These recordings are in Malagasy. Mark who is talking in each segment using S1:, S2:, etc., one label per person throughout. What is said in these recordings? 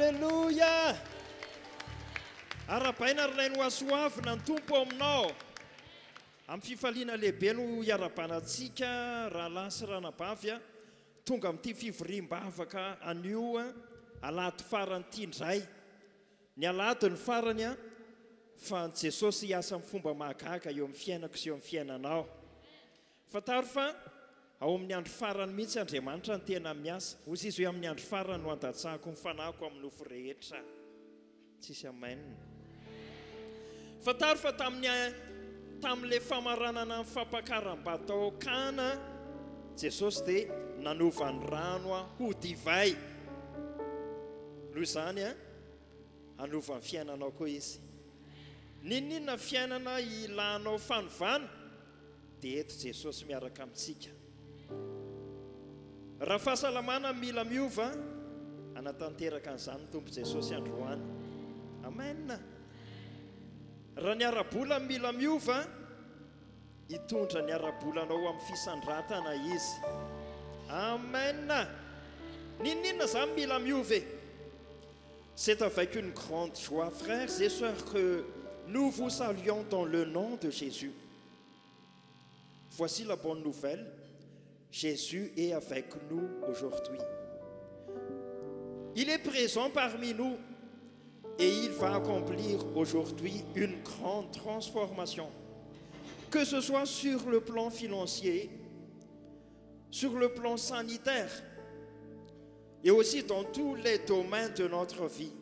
S1: Alléluia. Arapaina raino asoavina ny tompo aminao. Amin'ny fifaliana lehibe no iarabanantsika rahalahy sy ranabavy tonga amin'ity fivoriam-bavaka anio alahady farany ity indray. Ny alahady ny farany fa ny Jesosy hiasa amin'ny fomba mahagaga eo amin'ny fiainako sy eo amin'ny fiainanao. Fantaro fa ao amin'ny andro farany mihitsy Andriamanitra ny tena miasa. Hozy izy hoe amin'ny andro farany no andatsahako ny fanahiko amin'ny nofo rehetra. Tsisy amen. Fantaro fa tamin'ilay famaranana ny fampakaram-batao kana Jesosy dia nanova ny rano ho divay. Noho izany hanova ny fiainanao koa izy. Ninona fiainana ilanao fanovana dia eto Jesosy miaraka amintsika. Raha fahasalamana mila miova anatanteraka an'izany ny Tompo Jesosy androany. Amen. Raha ny arabola mila miova hitondra ny arabolanao amin'ny fisandratana izy. Amen. Ninona zany mila miova? C'est avec une grande joie, frères et sœurs, que nous vous saluons dans le nom de Jésus. Voici la bonne nouvelle. Jésus est avec nous aujourd'hui. Il est présent parmi nous et il va accomplir aujourd'hui une grande transformation. Que ce soit sur le plan financier, sur le plan sanitaire et aussi dans tous les domaines de notre vie.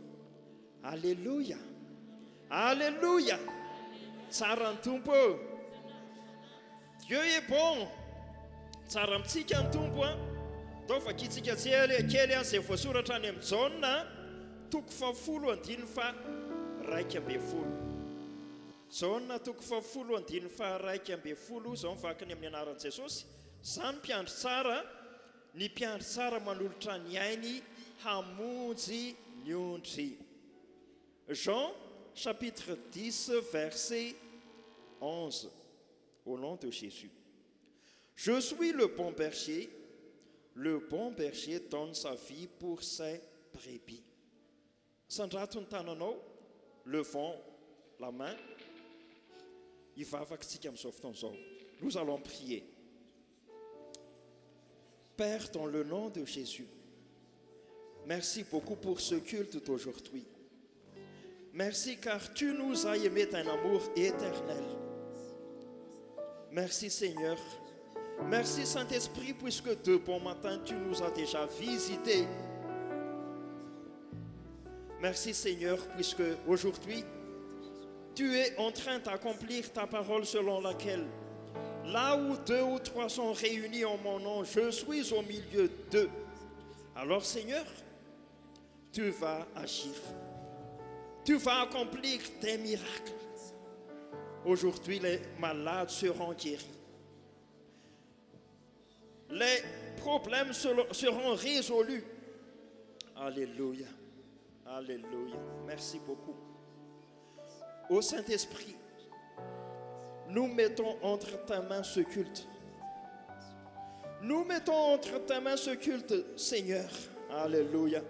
S1: Alléluia. Alléluia. Tsara ny tompo. Dieu est bon. Tsara amintsika ny tompo Tao vakitsika kely izay voasoratra any amin'ny Jaona toko 10:1-12. Jaona toko 10:1-12 zao mivakiny amin'ny anaran'i Jesosy. Zany mpiandry tsara, ny mpiandry tsara manolotra ny ainy hamonjy ny ondry. Jean chapitre 10 verset 11. Au nom de Jésus. Je suis le bon berger. Le bon berger donne sa vie pour ses brebis. Sandrato ny tananao, levons la main. Ivavakantsika amin'izao fotoan'izao. Nous allons prier. Père, dans le nom de Jésus, merci beaucoup pour ce culte d'aujourd'hui. Merci car tu nous as aimés d'un amour éternel. Merci Seigneur. Merci Saint-Esprit puisque de bon matin tu nous as déjà visités. Merci Seigneur puisque aujourd'hui tu es en train d'accomplir ta parole selon laquelle là où 2 ou 3 sont réunis en mon nom, je suis au milieu d'eux. Alors Seigneur, tu vas agir. Tu vas accomplir tes miracles. Aujourd'hui, les malades seront guéris. Les problèmes seront résolus. Alléluia. Alléluia. Merci beaucoup. Ô Saint-Esprit, nous mettons entre ta main ce culte. Nous mettons entre ta main ce culte, Seigneur. Alléluia.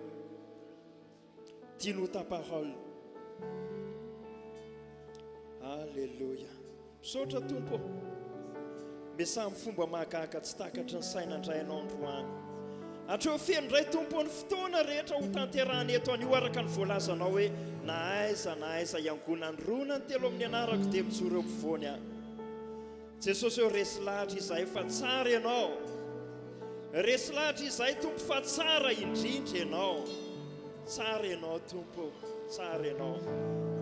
S1: Dis-nous ta parole. Alléluia. Sotra tompo. Mesa fomba mahagaga tsy takatra ny sainandray anao androany. Atreo feno tompo ny fotoana rehetra ho tanterahany eto anio araka ny voalazanao hoe na aiza iangonany rona ny telo amin'ny anarako dia mijoro eo ampovoany aho. Jesosy eo resy lahatra izay fa tsara ianao. Resy lahatra izay tompo fa tsara indrindra ianao. Tsara ianao tompo. Tsara ianao.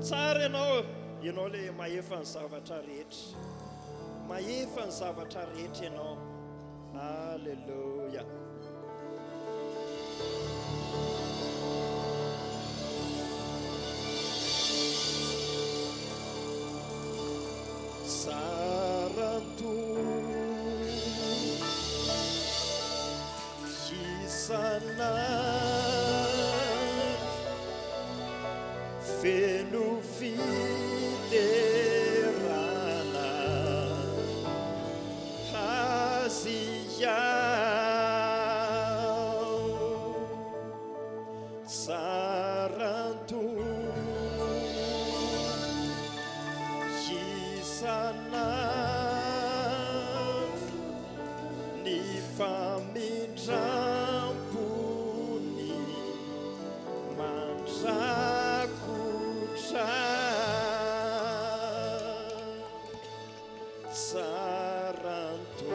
S1: Tsara ianao. Ianao le mahefa ny zavatra rehetra. Mahefa ny zavatra rehetra ianao. Alléluia. Sarantu Kisana Fenu Fiderana Hazia Sarantu isanandro ny famindrampony mandrakotra saranto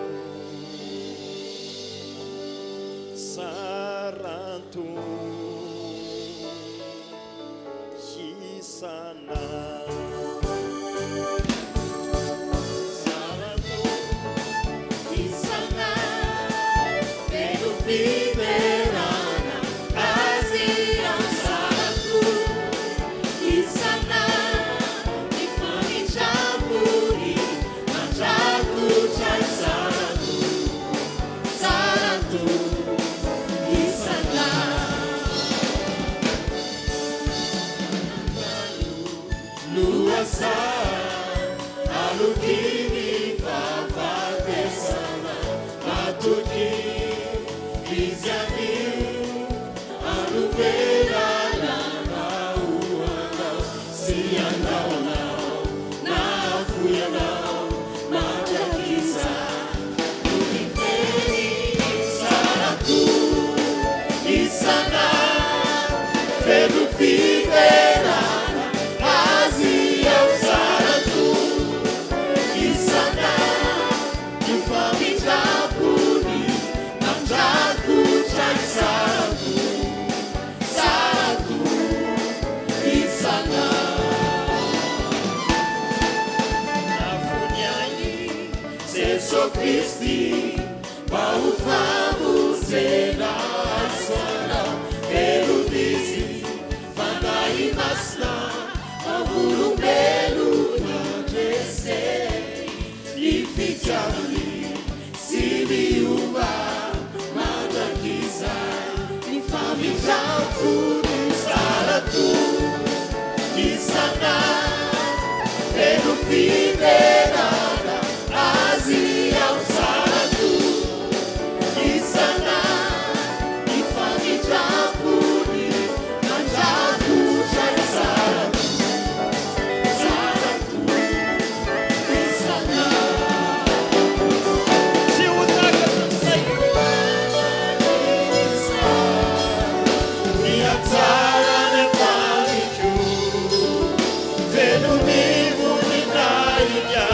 S1: Cristi, baufamos na sana, erudizi, fandai masna, avurumelu na dese, ificiali, siliuba, madakiza, infami jacu, salatu, isana, erufiderana, Asia, Salatu, Isana, Ifani Japuni, Manjaku, Salatu, Salatu, Isana. Se o traga e a Sara ne palichu, vendo vivo de Naia.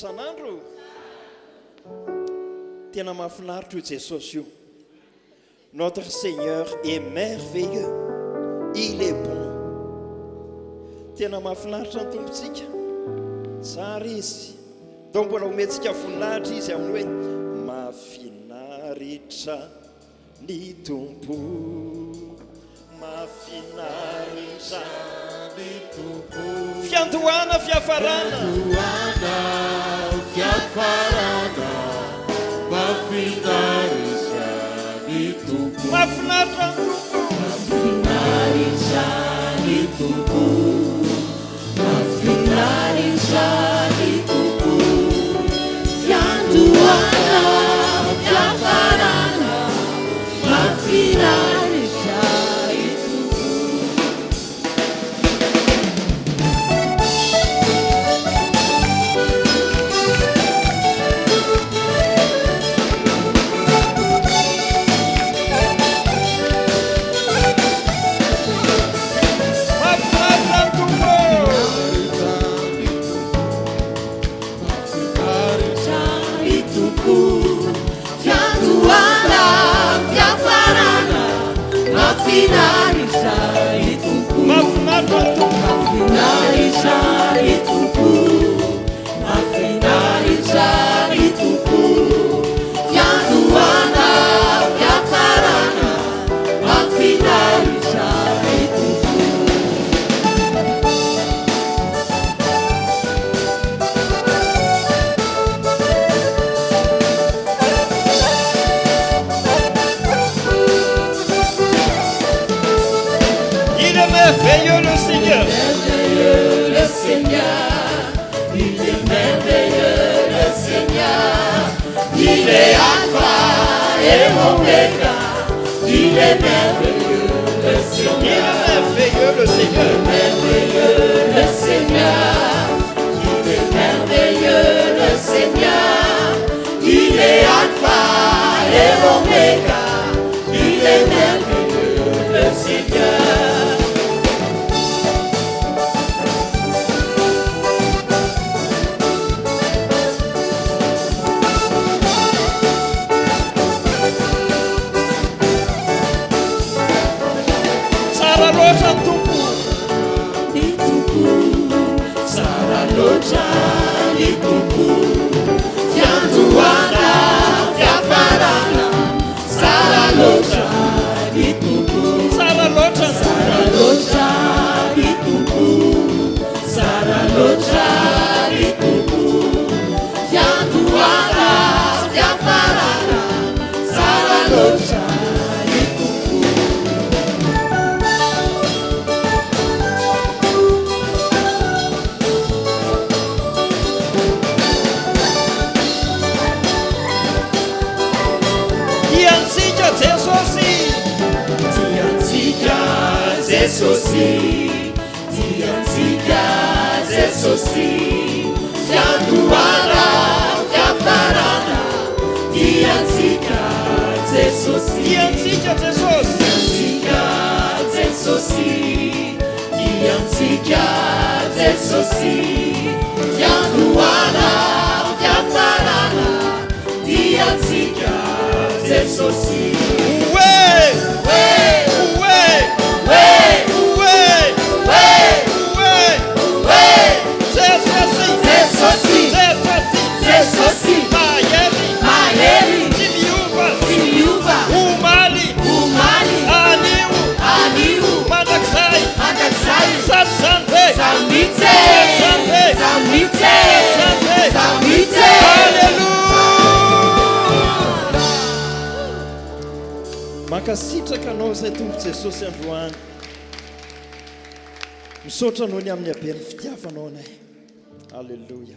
S1: Sanandro tena mahafinaritra io Jesosy io. Notre Seigneur est merveilleux, il est bon. Tena mahafinaritra ny tompontsika, tsara izy. Donc mbola omentsika voninahitra izy amin'ny hoe mahafinaritra ny tompo, mahafinaritra ny tompo. Fiandohana, fiafarana, fiafarana, mafinaritra ny tompo, mafinaritra ny tompo, mafinaritra ny tompo, fiandohana, fiafarana, mafinaritra Makasitraka anao izay tompo Jesosy androany. Misaotra noho ny amin'ny habeny fitiavanao anay. Alleluia.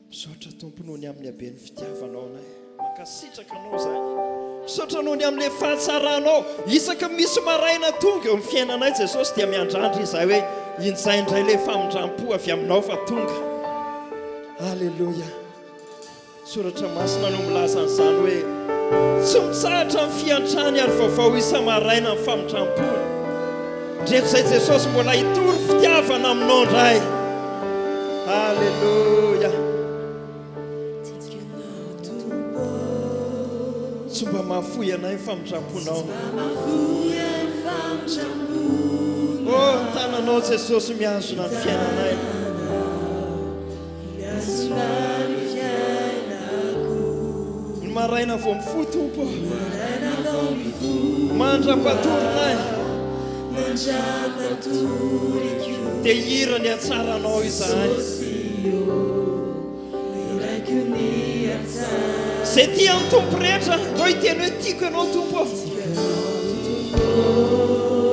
S1: Misaotra tompo noho ny amin'ny habeny fitiavanao anay. Makasitraka anao izay. Misaotra noho ny amin'ilay fahatsaranao. Isaka misy maraina tonga eo amin'ny fiainanay Jesosy dia miandrandra izay hoe intsay indray ilay famindram-po avy aminao fa tonga. Alleluia. Soratra masina no milaza an'izany hoe tsy mitsahatra amin'ny fiantrany ary vaovao isa-maraina amin'ny famindram-pony. Ndreto izay Jesosy mbola hitory fitiavana aminao indray. Alleluia. Tsy mba mahafoy anay ny famindram-ponao. Oh, tananao Jesosy miazona ny fiainanay. Ny maraina vao mifoy tompo. Mandra-patorinay. Dia hira ny atsaranao izany. Zay tian'ny tompo rehetra no hiteny hoe tiako ianao tompo.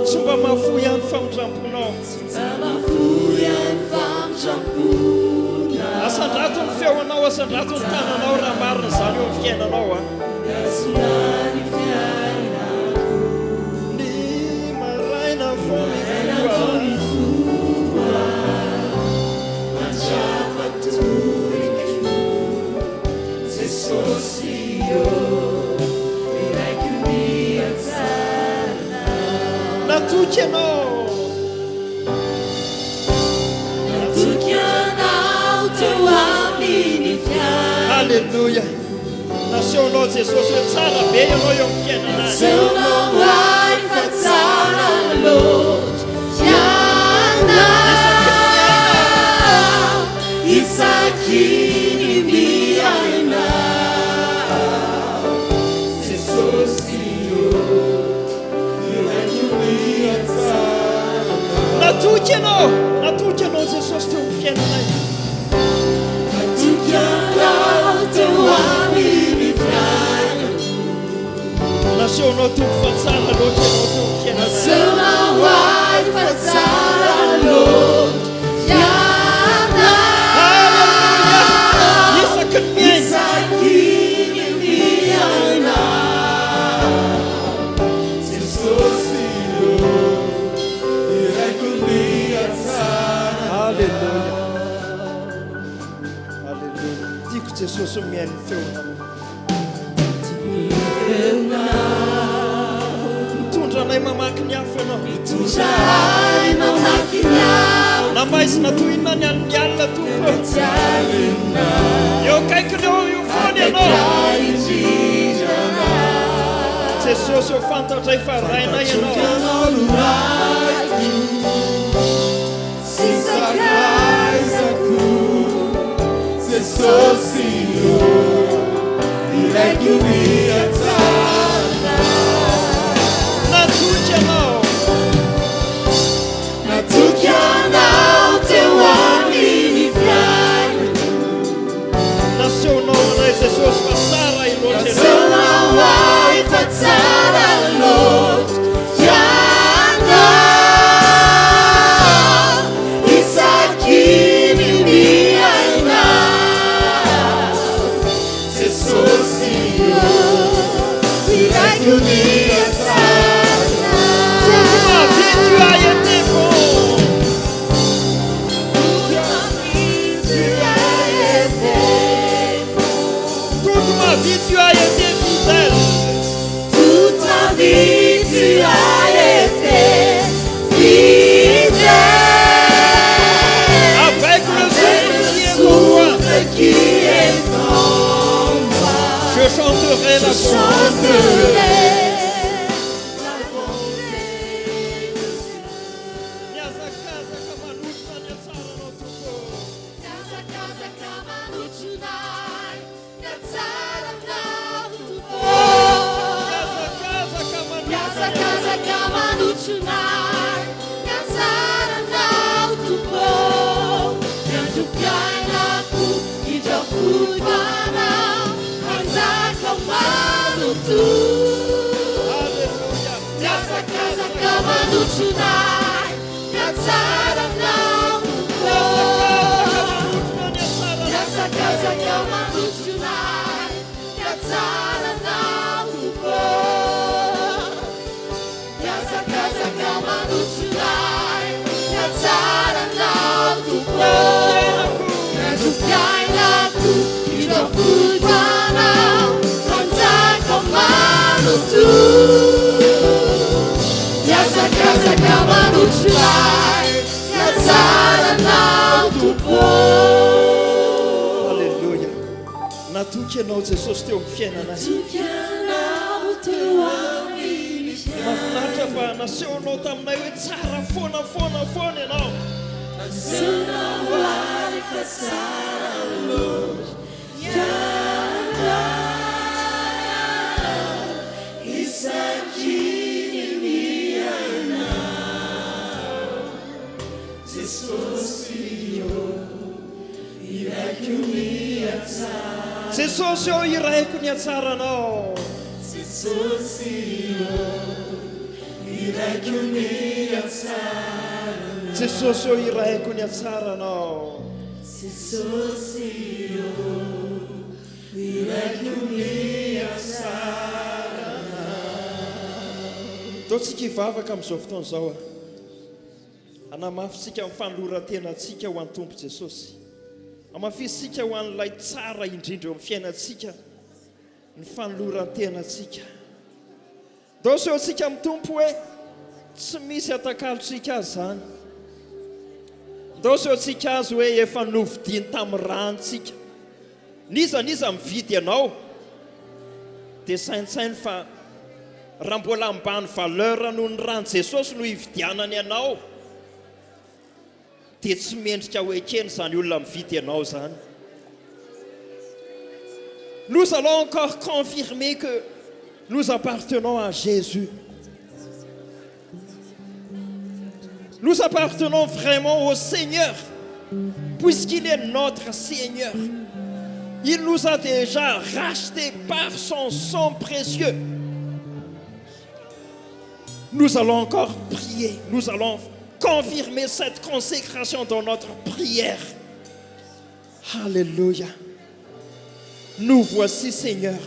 S1: Tsy mba mahafoy ihany famindram-ponao. Asandrato ny feonao, asandrato ny tananao raha marina izany eo amin'ny fiainanao. Natoky ianao.
S2: Natoky ianao teo amin'ny fiainana.
S1: Halleluja. Nasehonao Jesosy hoe tsara be ianao eo amin'ny fiainana.
S2: Nasehonao ahy fa tsara loatra ianao. Isaky ny miainao. Jesosy io, ilaiko mihatsara.
S1: Natoky ianao Jesosy teo amin'ny fiainana.
S2: Natoky ianao teo amin'ny fiainana.
S1: Nasehonao tompo fa tsara loatra ianao teo amin'ny fiainana.
S2: Nasehonao ahy fa tsara loatra ianao.
S1: Isaky ny miaina.
S2: Isaky ny miainao. Jesosy io, ilaiko mihatsara.
S1: Halleluja. Halleluja. Tiako Jesosy mihaino ny feonao. Mitondra anay mamaky ny afo ianao.
S2: Mitondra ahy mamaky ny afo.
S1: Namaizina toy inona ny alina tompo. Eo akaikiny eo io foana ianao. Jesosy eo fantatra ifaraina ianao.
S2: Jesosy io, ilaiko mihatsara.
S1: Natoky ianao.
S2: Natoky ianao teo amin'ny fiainana.
S1: Nasehonao anay Jesosy fa tsara loatra ianao.
S2: Nasehonao ahy fa tsara loatra ianao. Isaky ny miainao. Jesosy io, ilaiko mihatsara.
S1: Toute ma vie tu as été bon. Toute ma vie tu as été fidèle.
S2: Toute ma vie tu as été fidèle.
S1: Avec le souffle qui est en moi, je chanterai la bonté. Niaza kaza kama nutra niatsara no tuko.
S2: Niaza kaza kama nutrunai, niatsara nao tuko.
S1: Niaza kaza kama
S2: nutrunai, niatsara nao tuko. Nianjukai naku, ijafuibana, hanzaka manutu.
S1: Halleluja.
S2: Niaza kaza kama nutrunai, niatsara nao tuko. Niaza kaza kama nutrunai, niatsara nao tuko. Niaza kaza kama nutrunai, niatsara nao tuko. Nianjukai naku, ijafuibana, hanzaka manutu. Niaza kaza kama nutrunai, niatsara nao tuko.
S1: Halleluja. Natoky ianao Jesosy teo amin'ny fiainana.
S2: Natoky ianao teo amin'ny fiainana.
S1: Mahafinaritra fa nasehonao taminay hoe tsara foana ianao.
S2: Nasehonao ahy fa tsara loatra ianao. Isaky ny miainao. Jesosy io, ilaiko mihatsara.
S1: Jesosy eo iraiko ny hatsaranao.
S2: Jesosy io, ilaiko mihatsara.
S1: Jesosy eo iraiko ny hatsaranao.
S2: Jesosy io, ilaiko mihatsara.
S1: Taontsika hivavaka amin'izao fotoana izao. Anamafisika amin'ny fanoloran-tenantsika ho an'ny Tompo Jesosy. Amafisika ho an'ilay tsara indrindra eo amin'ny fiainantsika, ny fanoloran-tenantsika. Dao seo antsika amin'ny Tompo hoe tsy misy atakalotsika azy zany. Ndao so atsika azy hoe efa novidiny tamin'ny ranontsika. Niza mividy ianao dia saintsainy fa raha mbola ambany valeur noho ny rano Jesosy no hividianany ianao dia tsy mendrika hoe kely zany olona mividy ianao zany. Nous allons encore confirmer que nous appartenons à Jésus. Nous appartenons vraiment au Seigneur, puisqu'il est notre Seigneur. Il nous a déjà rachetés par son sang précieux. Nous allons encore prier, nous allons confirmer cette consécration dans notre prière. Alléluia. Nous voici, Seigneur.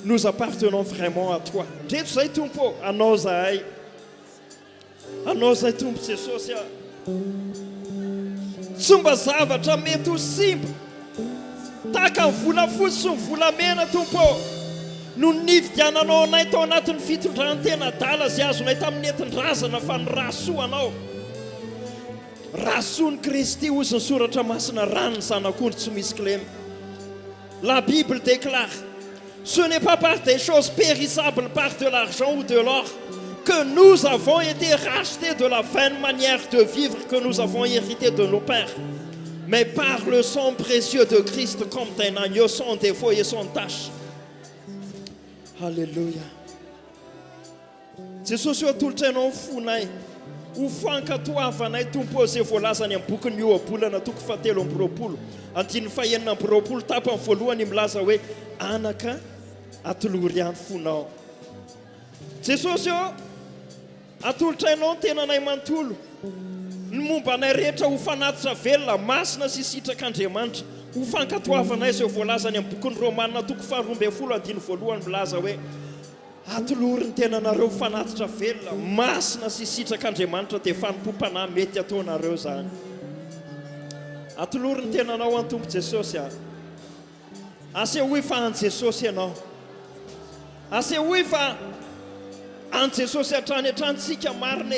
S1: Nous appartenons vraiment à toi. Jesu zay tompo anao zahay. Anao zay tompo Jesosy. Tsy mba zavatra mety ho simba tahaka ny volafotsy sy ny volamena tompo. No nividiananao anay tao anatin'ny fitondrantena dala zay azonay tamin'ny entin-drazana fa nyrasoanao. Rasoany Kristy ozy ny soratra masina ranony zanak'ondry tsy misy klema. La Bible déclare: ce n'est pas par des choses périssables, par de l'argent ou de l'or, que nous avons été rachetés de la vaine manière de vivre que nous avons hérité de nos pères, mais par le sang précieux de Christ comme d'un agneau sans défaut et sans tache. Alléluia. Jesosy eo atolotrainao ny fonay ho fankatoavanay tompo izay voalazany amin'ny bokin'ny Ioabolana toko 7:20 andiny 9:20 tapany voalohany milaza hoe anaka atolory ihany fonao. Jesosy eo atolotrainao ny tenanay manontolo ny momba anay rehetra ho fanatitra velona masina sy sitrak'Andriamanitra ho fankatoavanay izay voalazany amin'ny bokin'ny Romanina toko 12 andiny 1 milaza hoe atolory ny tenanareo fanatitra velona masina sy sitrak'Andriamanitra dia fanimpom-panahy mety ataonareo zany. Atolory ny tenanao any tompo Jesosy. Asehoy fa an Jesosy ianao. Asehoy fa an Jesosy hatrany hatranytsika marina.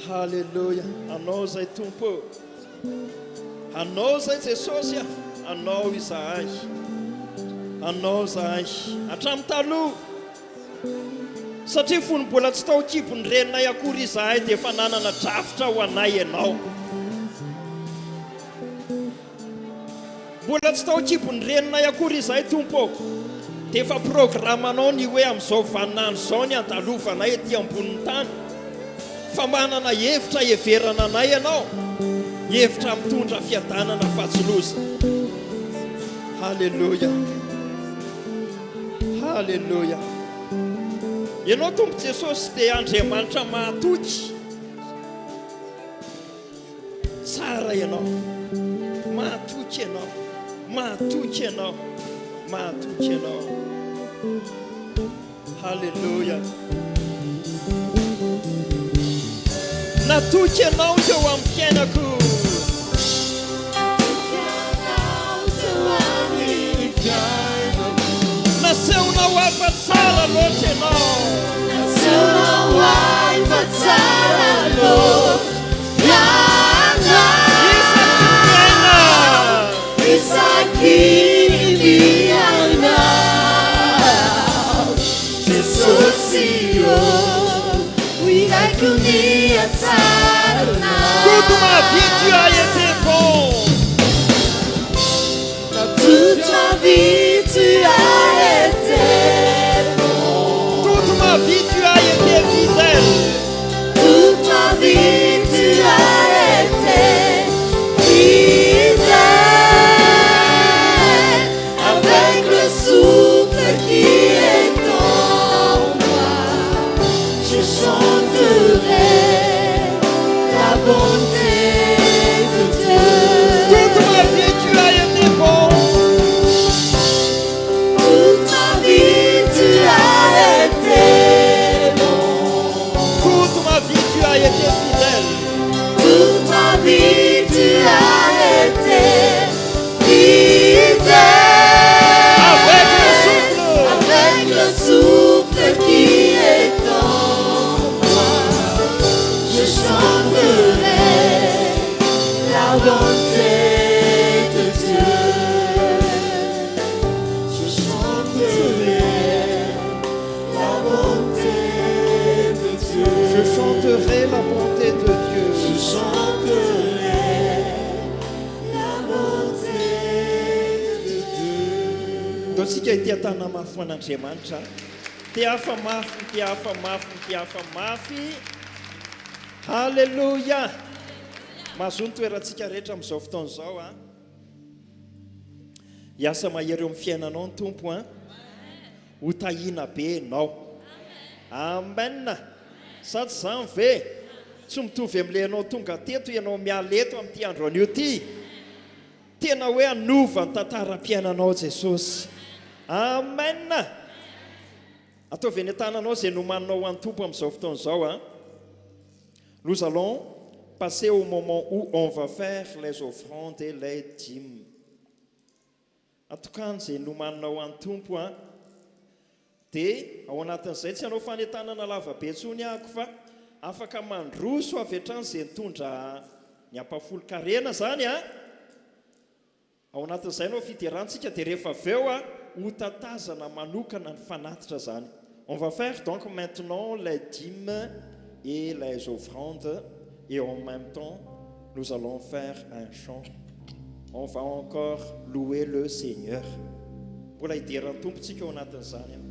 S1: Halleluja. Anao zay tompo. Anao zay Jesosy. Anao izahay. Anao zahay hatramin'ny taloha. Satria fony mbola tsy tao kibony reninay akory izahay dia efa nanana drafitra ho anay ianao. Mbola tsy tao kibony reninay akory izahay tompo dia efa programanao ny hoe amin'izao vaninandro izao ny andalovanay etỳ ambonin'ny tany. Fa manana hevitra heverana anay ianao, hevitra mitondra fiadanana fahatsiloza. Halleluja. Halleluja. Ianao tompo Jesosy dia Andriamanitra mahatoky. Tsara ianao. Mahatoky ianao. Mahatoky ianao. Mahatoky ianao. Halleluja. Natoky ianao teo amin'ny fiainako. Nasehonao afa tsara loatra ianao.
S2: Nasehonao afa tsara loatra isaky miainao. Jesosy io hoihaiko ny hatsarana.
S1: Toute ma vie tu as été bon.
S2: Toute ma vie tu as été bon.
S1: Toute ma vie tu as été fidèle.
S2: Toute ma vie tu as été fidèle. Avec le souffle qui est en moi, je chanterai la bonté de Dieu.
S1: Toute ma vie tu as été bon.
S2: Toute ma vie tu as été bon.
S1: Toute ma vie tu as été fidèle.
S2: Toute ma vie tu as été fidèle. Avec le souffle qui est en
S1: tsika ity tana mafy ho an'Andriamanitra ty hafa mafy ty hafa mafy ty hafa mafy halleluja mahazo ny toerantsika rehetra amin'izao fotoana izao a hiasa mahery eo amin'ny fiainanao ny tompo a ho tahina be enao amen sady zany ve tsy mitovy amin'ilay ianao tonga teto ianao mialeto amin'ity andro anio ty tena hoe anova ny tantaram-piainanao Jesosy amen ataovy eny an-tananao izay nomaninao ho an'ny tompo amin'izao fotoana izao a nous allons passer au moment où on va faire les offrandes et les dîmes atokany izay nomaninao ho an'ny tompo a dia ao anatin'izay tsy hanao fanentanana lavabe ntsony ahako fa afaka mandroso avy hatrany izay nitondra ny ampafolo-karena zany a ao anatin'izay anao fiderantsika dia rehefa avy eo a ho tatazana manokana ny fanatitra zany. On va faire donc maintenant les dîmes et les offrandes et en même temps nous allons faire un chant. On va encore louer le Seigneur. Mbola hideran'ny tompontsika ao anatin'izany.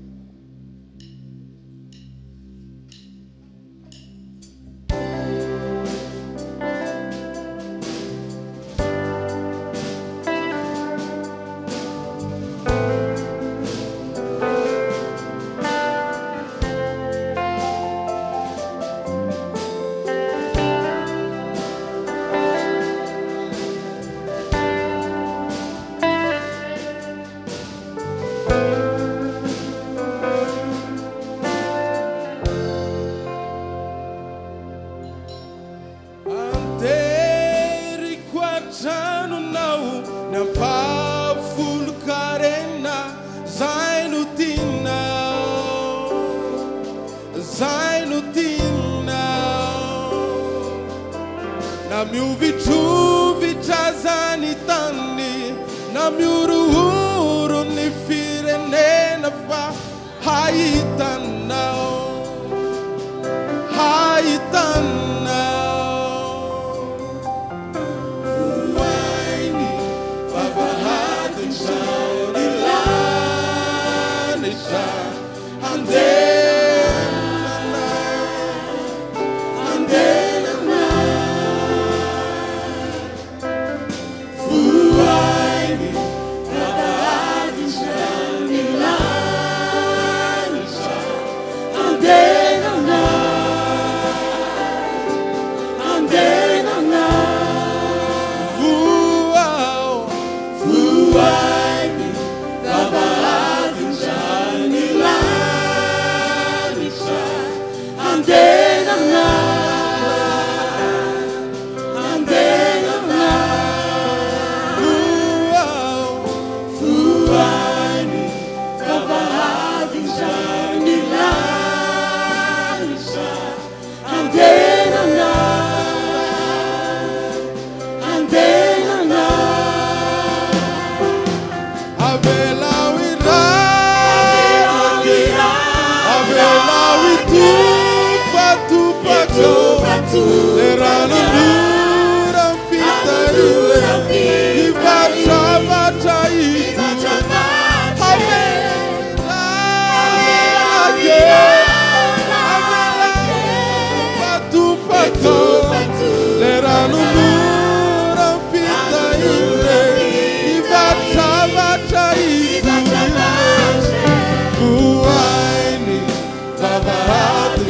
S3: Baba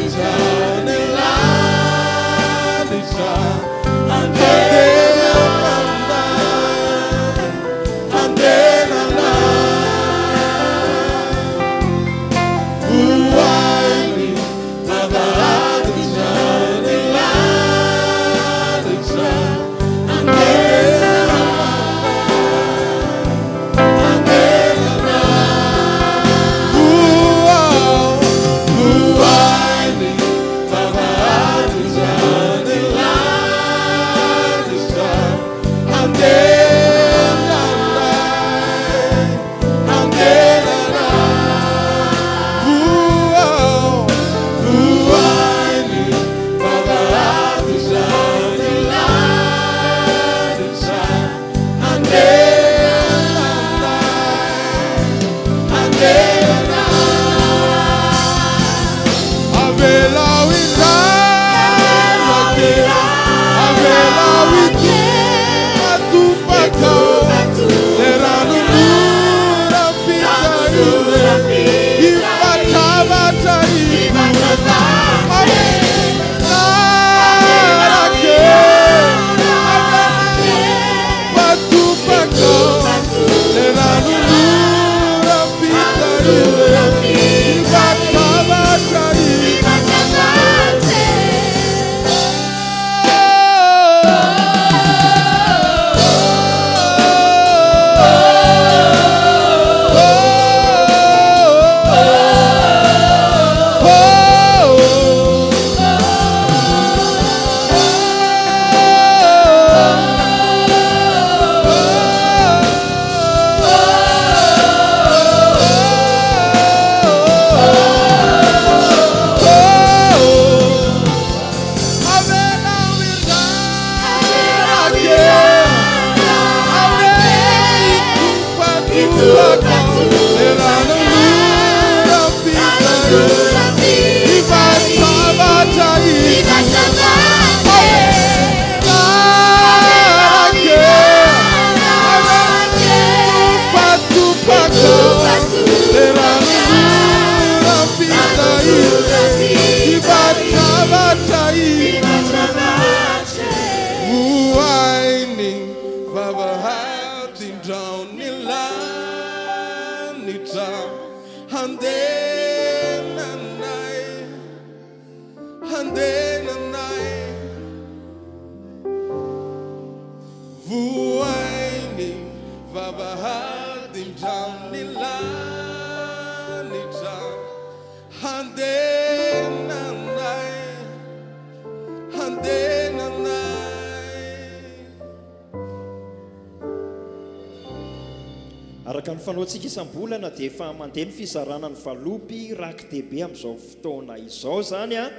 S1: araka ny fanaontsika isam-bolana dia efa mandeha ny fizarana ny valopy raky dehibe amin'izao fotoana izao zany a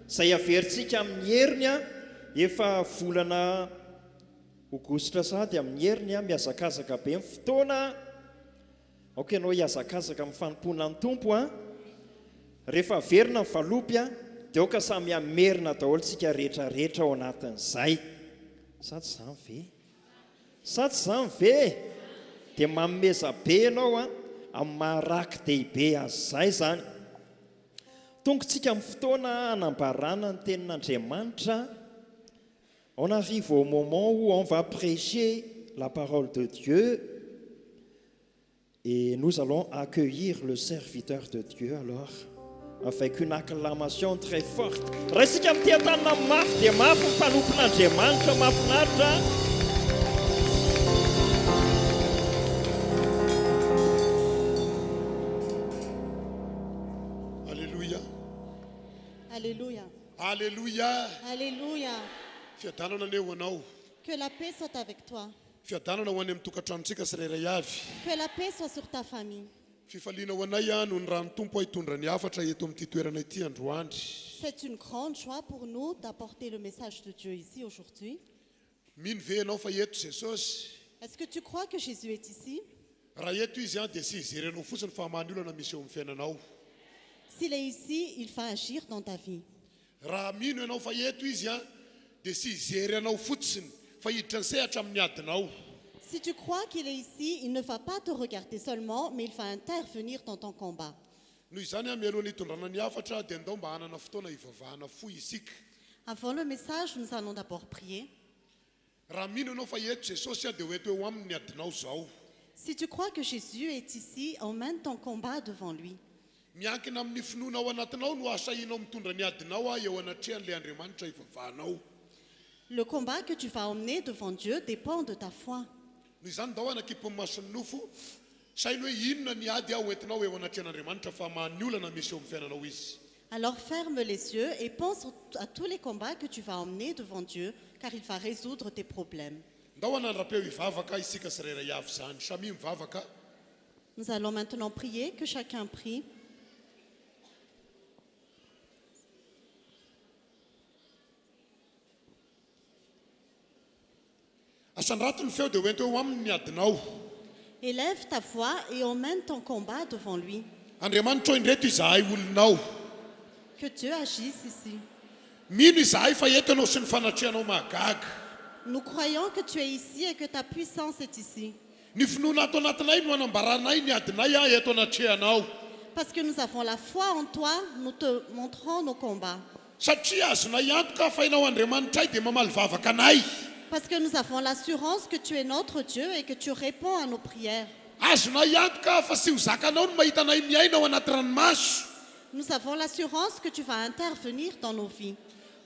S1: izay averintsika amin'ny heriny a efa volana aogositra sady amin'ny heriny a miazakazaka be ny fotoana aoka ianao hiazakazaka amin'ny fanompoana ny tompo a rehefa averina ny valopy a dia aoka samy amerina daholo tsika rehetrarehetra ao anatin'izay sady zany ve sady zany ve dia mameza be ianao a amin'ny maharaky dehibe azy izay zany tongontsika amin'ny fotoana hanambarana ny tenin'Andriamanitra. On arrive au moment où on va prêcher la parole de Dieu et nous allons accueillir le serviteur de Dieu alors avec une acclamation très forte. Raisika amin'ny tetanana mafy dia mafy ny mpanompon'Andriamanitra mahafinaritra.
S3: Alléluia.
S4: Alléluia.
S3: Alléluia. Que la paix soit avec toi. Que la paix soit sur ta famille. C'est une grande joie pour nous d'apporter le message de Dieu ici aujourd'hui. Est-ce que tu crois que Jésus est ici? S'il est ici, il va agir dans ta vie. Si tu crois qu'il est ici, il ne va pas te regarder seulement, mais il va intervenir dans ton combat. Avant le message, nous allons d'abord prier. Si tu crois que Jésus est ici, emmène ton combat devant lui. Le combat que tu vas emmener devant Dieu dépend de ta foi. Alors ferme les yeux et pense à tous les combats que tu vas emmener devant Dieu, car il va résoudre tes problèmes. Nous allons maintenant prier, que chacun prie. Élève ta foi et emmène ton combat devant lui. que Dieu agisse ici.
S4: Mino izahay fa eto anao sy ny fanatrehanao mahagaga.
S3: Nous croyons que tu es ici et que ta puissance est ici.
S4: Ny finoana ato anatinay no anambaranay ny adinay eto anatrehanao.
S3: Parce que nous avons la foi en toi, nous te montrons nos combats.
S4: Satria azonay antoka fa hainao Andriamanitra dia mamaly vavaka anay.
S3: Parce que nous avons l'assurance que tu es notre Dieu et que tu réponds à nos prières.
S4: Azonay antoka fa sy ho zakanao no mahita anay miaina ao anaty ranomasy.
S3: Nous avons l'assurance que tu vas intervenir dans nos vies.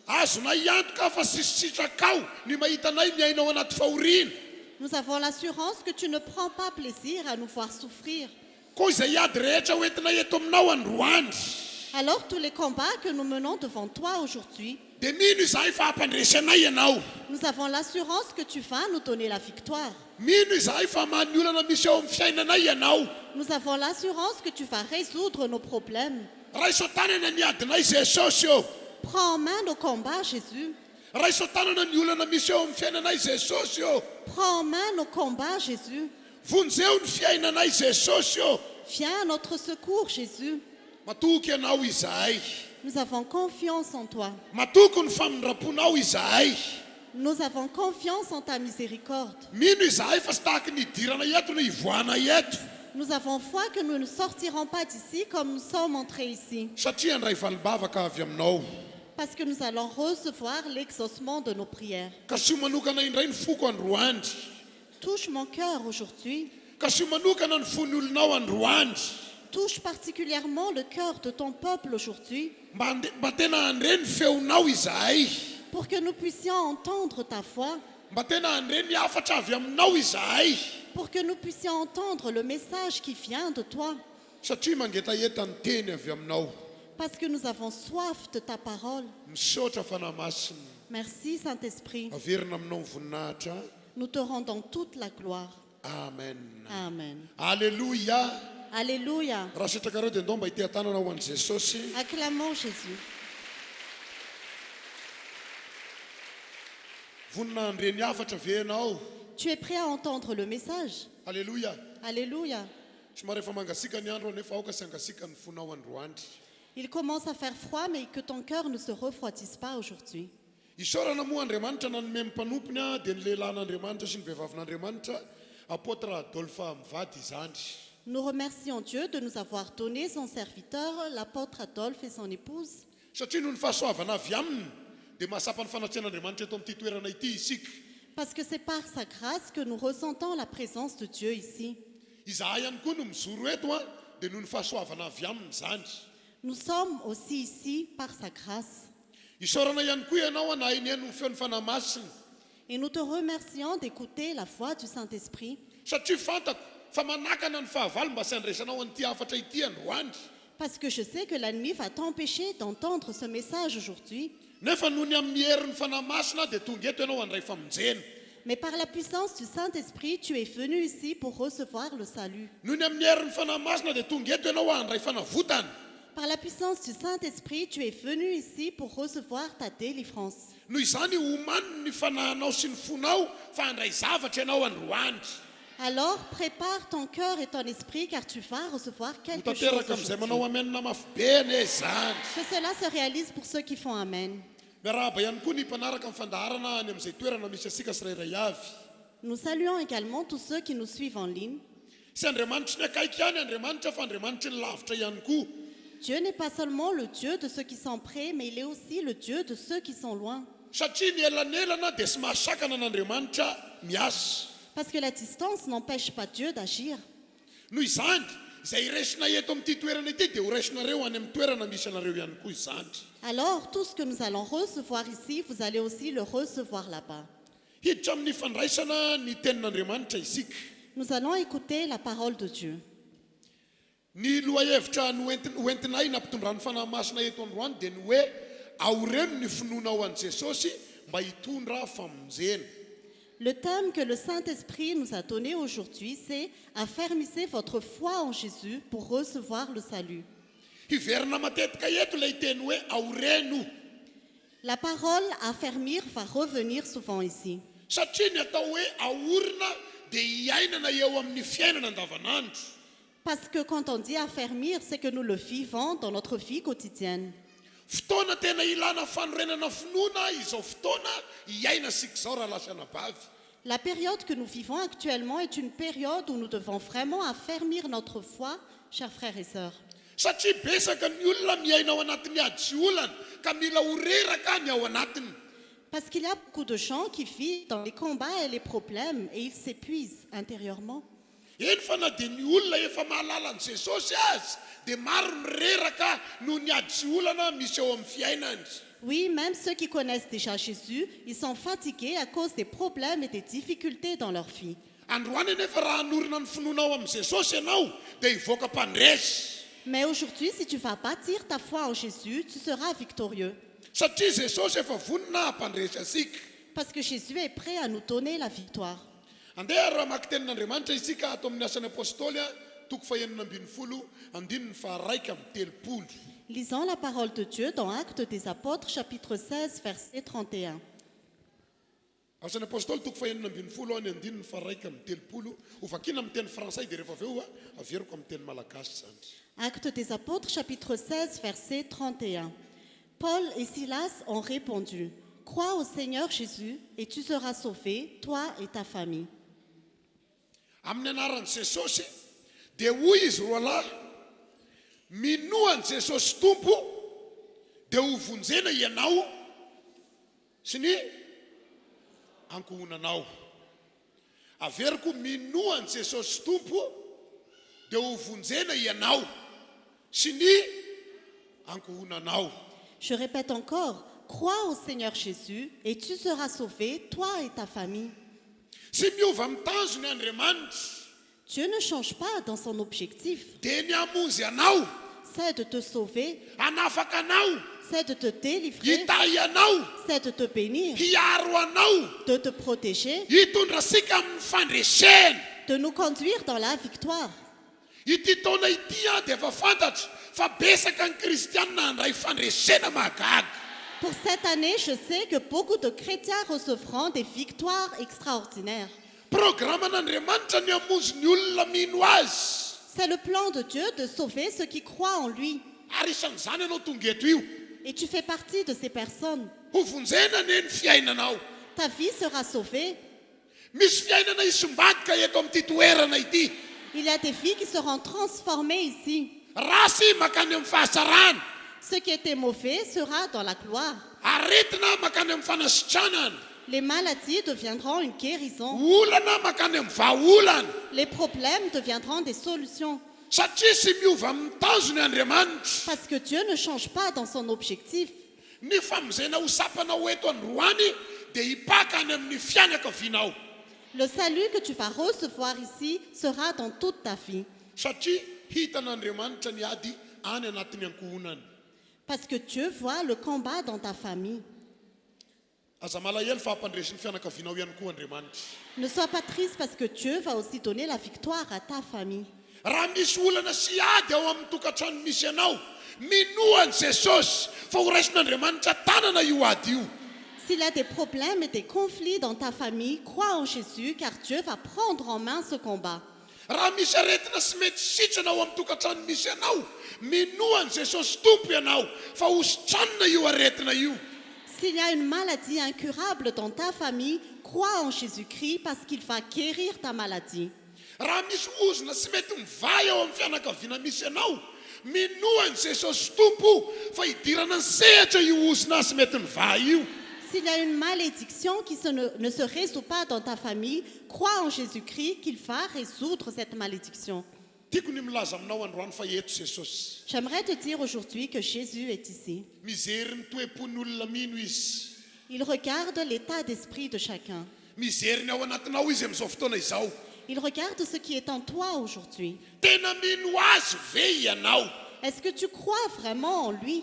S4: Azonay antoka fa sy sitrakao ny mahita anay miaina ao anaty fahoriana.
S3: Nous avons l'assurance que tu ne prends pas plaisir à nous voir souffrir.
S4: Koa izay ady rehetra hoentinay eto aminao androandry.
S3: Alors tous les combats que nous menons devant toi aujourd'hui,
S4: Dia mino izahay fa hampandresanay ianao.
S3: nous avons l'assurance que tu vas nous donner la victoire.
S4: Mino izahay fa mahany olana misy eo amin'ny fiainanay ianao.
S3: Nous avons l'assurance que tu vas résoudre nos problèmes.
S4: Raiso tanana ny adinay Jesosy eo.
S3: Prends en main nos combats, Jésus.
S4: Raiso tanana ny olana misy eo amin'ny fiainanay Jesosy eo.
S3: Prends en main nos combats, Jésus.
S4: Vonjeo ny fiainanay Jesosy eo.
S3: Viens à notre secours, Jésus.
S4: Matoky ianao izahay.
S3: Nous avons confiance en toi.
S4: Matoky ny famindraponao izahay.
S3: Nous avons confiance en ta miséricorde.
S4: Mino izahay fa sy tahaka ny idirana eto no ivoana eto.
S3: Nous avons foi que nous ne sortirons pas d'ici comme nous sommes entrés ici.
S4: Satria andray valibavaka avy aminao.
S3: Parce que nous allons recevoir l'exaucement de nos prières.
S4: Ka sy manokana indray ny foko androandry.
S3: Touche mon cœur aujourd'hui.
S4: Ka sy manokana ny fon'ny olonao androandry.
S3: Touche particulièrement le cœur de ton peuple aujourd'hui.
S4: Mba tena andre ny feonao izahay.
S3: Pour que nous puissions entendre ta voix.
S4: Mba tena andre ny hafatra avy aminao izahay.
S3: Pour que nous puissions entendre le message qui vient de toi.
S4: Satria mangetaheta ny teny avy aminao.
S3: Parce que nous avons soif de ta parole.
S4: Misaotra fanamasina.
S3: Merci Saint-Esprit.
S4: Averina aminao ny voninahitra.
S3: Nous te rendons toute la gloire.
S4: Amen.
S3: Amen.
S4: Alléluia.
S3: Alléluia.
S4: Raha sitrakareo dia ndao mba ite tanana ho an'i Jesosy.
S3: Acclamons Jésus.
S4: Vonina andreny hafatra ve ianao.
S3: Tu es prêt à entendre le message?
S4: Alléluia.
S3: Alléluia.
S4: Somary efa mangasika ny andro nefa aoka sy angasika ny fonao androandry.
S3: Il commence à faire froid, mais que ton cœur ne se refroidisse pas aujourd'hui.
S4: Isaorana moa Andriamanitra nanome ny mpanompiny dia ny lehilahin'Andriamanitra sy ny vehivavin'Andriamanitra apôtre Adolphe Mivady izany.
S3: Nous remercions Dieu de nous avoir donné son serviteur, l'apôtre Adolphe et son épouse.
S4: Satria noho ny fahasoavana avy aminy dia mahasapa ny fanatrehan'Andriamanitra eto amin'ity toerana ity isika.
S3: Parce que c'est par sa grâce que nous ressentons la présence de Dieu ici.
S4: Izahay ihany koa no mizoro eto dia noho ny fahasoavana avy aminy izany.
S3: Nous sommes aussi ici par sa grâce.
S4: Isaorana ihany koa ianao na haineno ny feon'ny fanamasina.
S3: Et nous te remercions d'écouter la voix du Saint-Esprit.
S4: Satria fantako fa manakana ny fahavalo mba sy andraisanao an'ity hafatra ity androandry.
S3: Parce que je sais que l'ennemi va t'empêcher d'entendre ce message aujourd'hui.
S4: Nefa noho ny amin'ny herin'ny fanamasina dia tonga eto ianao andray famonjena.
S3: Mais par la puissance du Saint-Esprit, tu es venu ici pour recevoir le salut.
S4: Noho ny amin'ny herin'ny fanamasina dia tonga eto ianao andray fanavotana.
S3: Par la puissance du Saint-Esprit, tu es venu ici pour recevoir ta délivrance.
S4: Noho izany omaniny ny fanahinao sy ny fonao fa andray zavatra ianao androandry.
S3: Alors prépare ton cœur et ton esprit car tu vas recevoir quelque chose
S4: Tanteraka amin'izay manao
S3: aujourd'hui.
S4: amenina mafy be ane izany.
S3: Que cela se réalise pour ceux qui font Amen.
S4: Miarahaba ihany koa ny mpanaraka amin'ny fandaharana any amin'izay toerana misy asika tsirairay avy.
S3: Nous saluons également tous ceux qui nous suivent en ligne.
S4: Sy Andriamanitra ny akaiky ihany Andriamanitra fa Andriamanitra ny lavitra ihany koa.
S3: Dieu n'est pas seulement le Dieu de ceux qui sont près, mais il est aussi le Dieu de ceux qui sont loin.
S4: Satria ny elanelana dia sy mahasakana an'Andriamanitra miasa.
S3: Parce que la distance n'empêche pas Dieu d'agir.
S4: Noho izany izay iresina eto amin'ity toerana ity dia ho raisinareo any amin'ny toerana misy anareo ihany koa izany.
S3: Alors tout ce que nous allons recevoir ici, vous allez aussi le recevoir là-bas.
S4: Hiditra amin'ny fandraisana ny tenin'Andriamanitra isika.
S3: Nous allons écouter la parole de Dieu.
S4: Ny lohahevitra hoentinay nampitondran'ny fanahy masina eto androany dia ny hoe aoreno ny finoana ao an'i Jesosy mba hitondra famonjena.
S3: Le thème que le Saint-Esprit nous a donné aujourd'hui, c'est « Affermissez votre foi en Jésus pour recevoir le salut ».
S4: Hiverina matetika eto ilay teny hoe aoreno.
S3: La parole « affermir » va revenir souvent ici.
S4: Satria ny atao hoe aorina dia hiainana eo amin'ny fiainana andavanandro.
S3: Parce que quand on dit « affermir », c'est que nous le vivons dans notre vie quotidienne.
S4: fotoana tena ilana fanorenana finoana izao fotoana iaina sika zao raha lasana bavy.
S3: La période que nous vivons actuellement est une période où nous devons vraiment affermir notre foi, chers frères et sœurs.
S4: Satria besaka ny olona miaina ao anatin'ny ady sy olana ka mila ho reraka ny ao anatiny.
S3: Parce qu'il y a beaucoup de gens qui vivent dans les combats et les problèmes et ils s'épuisent intérieurement.
S4: Eny fa na dia ny olona efa mahalala an' Jesosy azy dia maro ny reraka noho ny ady sy olana misy eo amin'ny fiainany.
S3: Oui, même ceux qui connaissent déjà Jésus, ils sont fatigués à cause des problèmes et des difficultés dans leur vie.
S4: Androany nefa raha hanorina ny finoana ao amin'ny Jesosy ianao dia hivoaka mpandresy.
S3: Mais aujourd'hui, si tu vas bâtir ta foi en Jésus, tu seras victorieux.
S4: Satria Jesosy efa vonina hampandresy asika.
S3: Parce que Jésus est prêt à nous donner la victoire.
S4: Andeha raha maki tenin'Andriamanitra isika ato amin'ny asan'ny apôstôly toko faha 6 andininy faha 1:30.
S3: Lisons la parole de Dieu dans Actes des Apôtres, chapitre 16, verset 31.
S4: Asan'ny apôstôly toko faha 6 any andininy faha 1:30 ho vakiana amin'ny teny fransay dia rehefa avy eo averiko amin'ny teny malagasy zany.
S3: Actes des Apôtres, chapitre 16, verset 31. Paul et Silas ont répondu, « Crois au Seigneur Jésus et tu seras sauvé, toi et ta famille. »
S4: Amin'ny anaran'i Jesosy dia hoy izy roa lahy, minoan' Jesosy tompo dia ho vonjena ianao sy ny ankohonanao. Averiko minoan' Jesosy tompo dia ho vonjena ianao sy ny ankohonanao.
S3: Je répète encore, « Crois au Seigneur Jésus et tu seras sauvé, toi et ta famille. »
S4: Sy miova amin'ny tanjony Andriamanitra
S3: Dieu ne change pas dans son objectif.
S4: dia ny hamonjy anao,
S3: C'est de te sauver,
S4: hanafaka anao,
S3: c'est de te délivrer,
S4: hitahy anao,
S3: c'est de te bénir,
S4: hiaro anao,
S3: de te protéger,
S4: hitondra sika amin'ny fandresena.
S3: de nous conduire dans la victoire.
S4: Ity taona ity dia efa fantatra fa besaka ny kristianina handray fandresena mahagaga.
S3: Pour cette année, je sais que beaucoup de chrétiens recevront des victoires extraordinaires.
S4: Programa n'Andriamanitra ny hamonjy ny olona mino azy.
S3: C'est le plan de Dieu de sauver ceux qui croient en lui.
S4: Ary isan'izany ianao tonga eto io.
S3: Et tu fais partie de ces personnes.
S4: Ho vonjena ny fiainanao.
S3: Ta vie sera sauvée.
S4: Misy fiainana isombadika eto amin'ity toerana ity.
S3: Il y a des vies qui seront transformées ici.
S4: Rasy makany amin'ny fahasarana.
S3: Ce qui était mauvais sera dans la gloire.
S4: Aretina makany amin'ny fanasitranana.
S3: Les maladies deviendront une guérison.
S4: Olana makany amin'ny vahaolana.
S3: Les problèmes deviendront des solutions.
S4: Satria sy miova amin'ny tanjony Andriamanitra.
S3: Parce que Dieu ne change pas dans son objectif.
S4: Ny famonjena ho sapanao eto androany dia hipaka any amin'ny fianakavianao.
S3: Le salut que tu vas recevoir ici sera dans toute ta vie.
S4: Satria hitan'Andriamanitra ny ady any anatin'ny ankohonany.
S3: Parce que Dieu voit le combat dans ta famille.
S4: Aza malahelo fa hampandresin'ny fianakavianao ihany koa Andriamanitra.
S3: Ne sois pas triste parce que Dieu va aussi donner la victoire à ta famille.
S4: Raha misy olana sy ady ao amin'ny tokantrano misy anao, minoan' Jesosy fa ho raisin'Andriamanitra tanana io ady io.
S3: S'il y a des problèmes et des conflits dans ta famille, crois en Jésus car Dieu va prendre en main ce combat.
S4: Raha misy aretina sy mety sitrana ao amin'ny tokantrano misy anao, minoan' Jesosy tompo ianao fa ho sitranina io aretina io.
S3: S'il y a une maladie incurable dans ta famille, crois en Jésus-Christ parce qu'il va guérir ta maladie.
S4: Raha misy ozona sy mety mivay ao amin'ny fianakaviana misy anao, minoan' Jesosy tompo fa hidirana ny sehatra io ozona sy mety mivay io.
S3: S'il y a une malédiction qui ne se résout pas dans ta famille, crois en Jésus-Christ qu'il va résoudre cette malédiction.
S4: Tiako ny milaza aminao androany fa eto Jesosy.
S3: J'aimerais te dire aujourd'hui que Jésus est ici.
S4: Mijery ny toe-pon'ny olona mino izy.
S3: Il regarde l'état d'esprit de chacun.
S4: Mijery ny ao anatinao izy amin'izao fotoana izao.
S3: Il regarde ce qui est en toi aujourd'hui.
S4: Tena mino azy ve ianao?
S3: Est-ce que tu crois vraiment en lui?